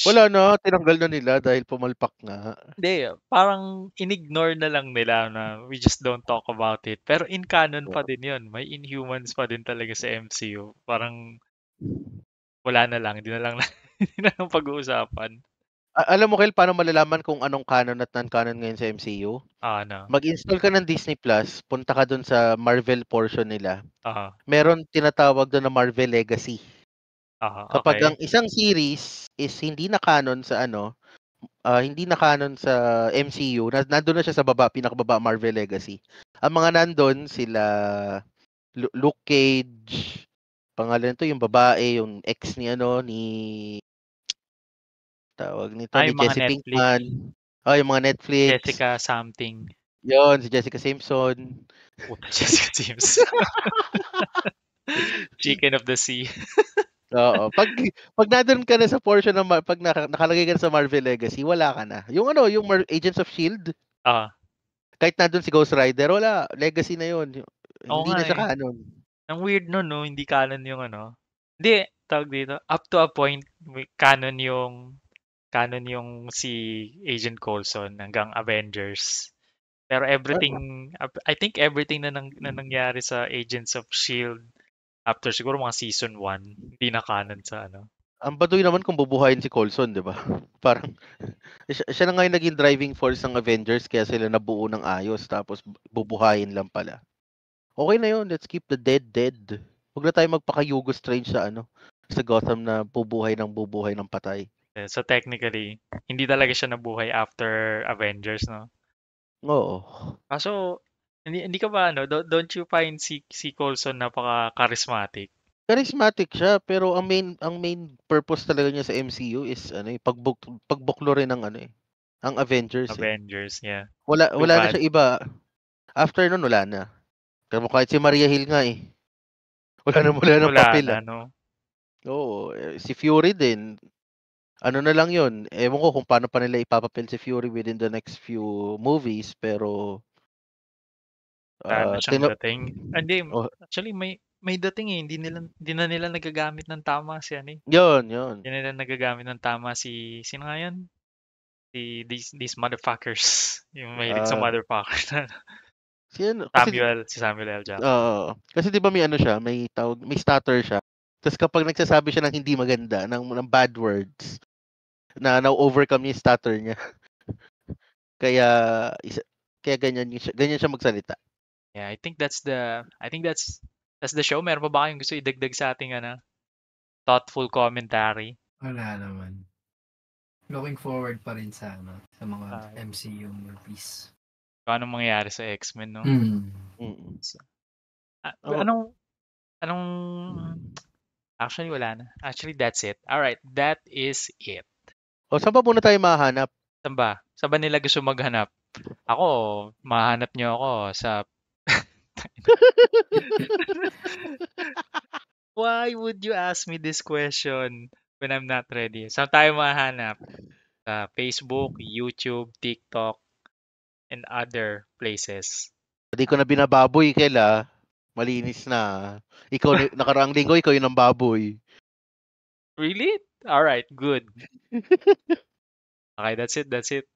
Wala na, tinanggal na nila dahil pumalpak nga. Hindi, parang inignore na lang nila na we just don't talk about it. Pero in canon pa din yun. May Inhumans pa din talaga sa MCU. Parang wala na lang. Hindi na lang pag-uusapan. Alam mo, Kel, paano malalaman kung anong canon at non-canon ngayon sa MCU? Ano? Mag-install ka ng Disney Plus, punta ka dun sa Marvel portion nila. Uh-huh. Meron tinatawag doon na Marvel Legacy. Kapag Okay. ang isang series is hindi na canon sa hindi na canon sa MCU, nandun na siya sa baba, pinakababa, Marvel Legacy. Ang mga nandun, sila Luke Cage, pangalan to, yung babae, yung ex ni tawag nito, ni Yung mga Jesse Netflix. Pinkman. Yung mga Netflix. Jessica something. Yon, si Jessica Simpson. Puta, Jessica Simpson. Chicken of the Sea. Oo. Pag nandun ka na sa portion ng pag nakalagay ka na sa Marvel Legacy, wala ka na. Yung yung Agents of S.H.I.E.L.D. Kahit nandun si Ghost Rider, wala. Legacy na yun. Hindi na siya canon. Ang weird no, hindi canon yung Hindi, tawag dito. Up to a point, canon yung si Agent Coulson hanggang Avengers. Pero everything, I think everything na nangyari sa Agents of S.H.I.E.L.D. after siguro mga season 1, hindi na canon sa Ang baduy naman kung bubuhayin si Coulson, di ba? Parang, siya na ngayon naging driving force ng Avengers kaya sila nabuo ng ayos tapos bubuhayin lang pala. Okay na yun, let's keep the dead. Huwag na tayo magpaka-Hugo Strange sa sa Gotham na bubuhay ng patay. So technically, hindi talaga siya nabuhay after Avengers, no? Oo. Kaso, hindi ka ba don't you find si Coulson napaka-charismatic? Charismatic siya, pero ang main purpose talaga niya sa MCU is pagbuklo rin ng ang Avengers. Yeah. Wala na siya iba. After nun, wala na. Pero kahit si Maria Hill nga wala na papel. Oo, si Fury din. Ano na lang yun. Ewan ko kung paano pa nila ipapapel si Fury within the next few movies, pero siyang dating. Hindi, actually may dating Hindi na nila nagagamit ng tama si Yun. Hindi nila nagagamit ng tama sino nga yan? These motherfuckers. Yung mahilig sa motherfuckers. Si Samuel L. Jackson. Kasi 'di ba may may stutter siya. Tapos kapag nagsasabi siya ng hindi maganda, ng bad words, na-overcome yung stutter niya. kaya ganyan siya magsalita. Yeah, I think that's the show. Meron pa ba kayong gusto idagdag sa ating thoughtful commentary? Wala naman. Looking forward pa rin sa mga MCU movies. Paano mangyayari sa X-Men, no? Actually, wala na. Actually, that's it. Alright, that is it. Saan ba muna tayo mahanap? Saan ba nila gusto maghanap? Ako, mahanap niyo ako sa... Why would you ask me this question when I'm not ready? Saan tayo mahanap? Sa Facebook, YouTube, TikTok, and other places. Hindi ko na binababoy kaila. Malinis na. Ikaw, nakaraang linggo, ikaw yung baboy. Really? Alright, good. Okay, that's it.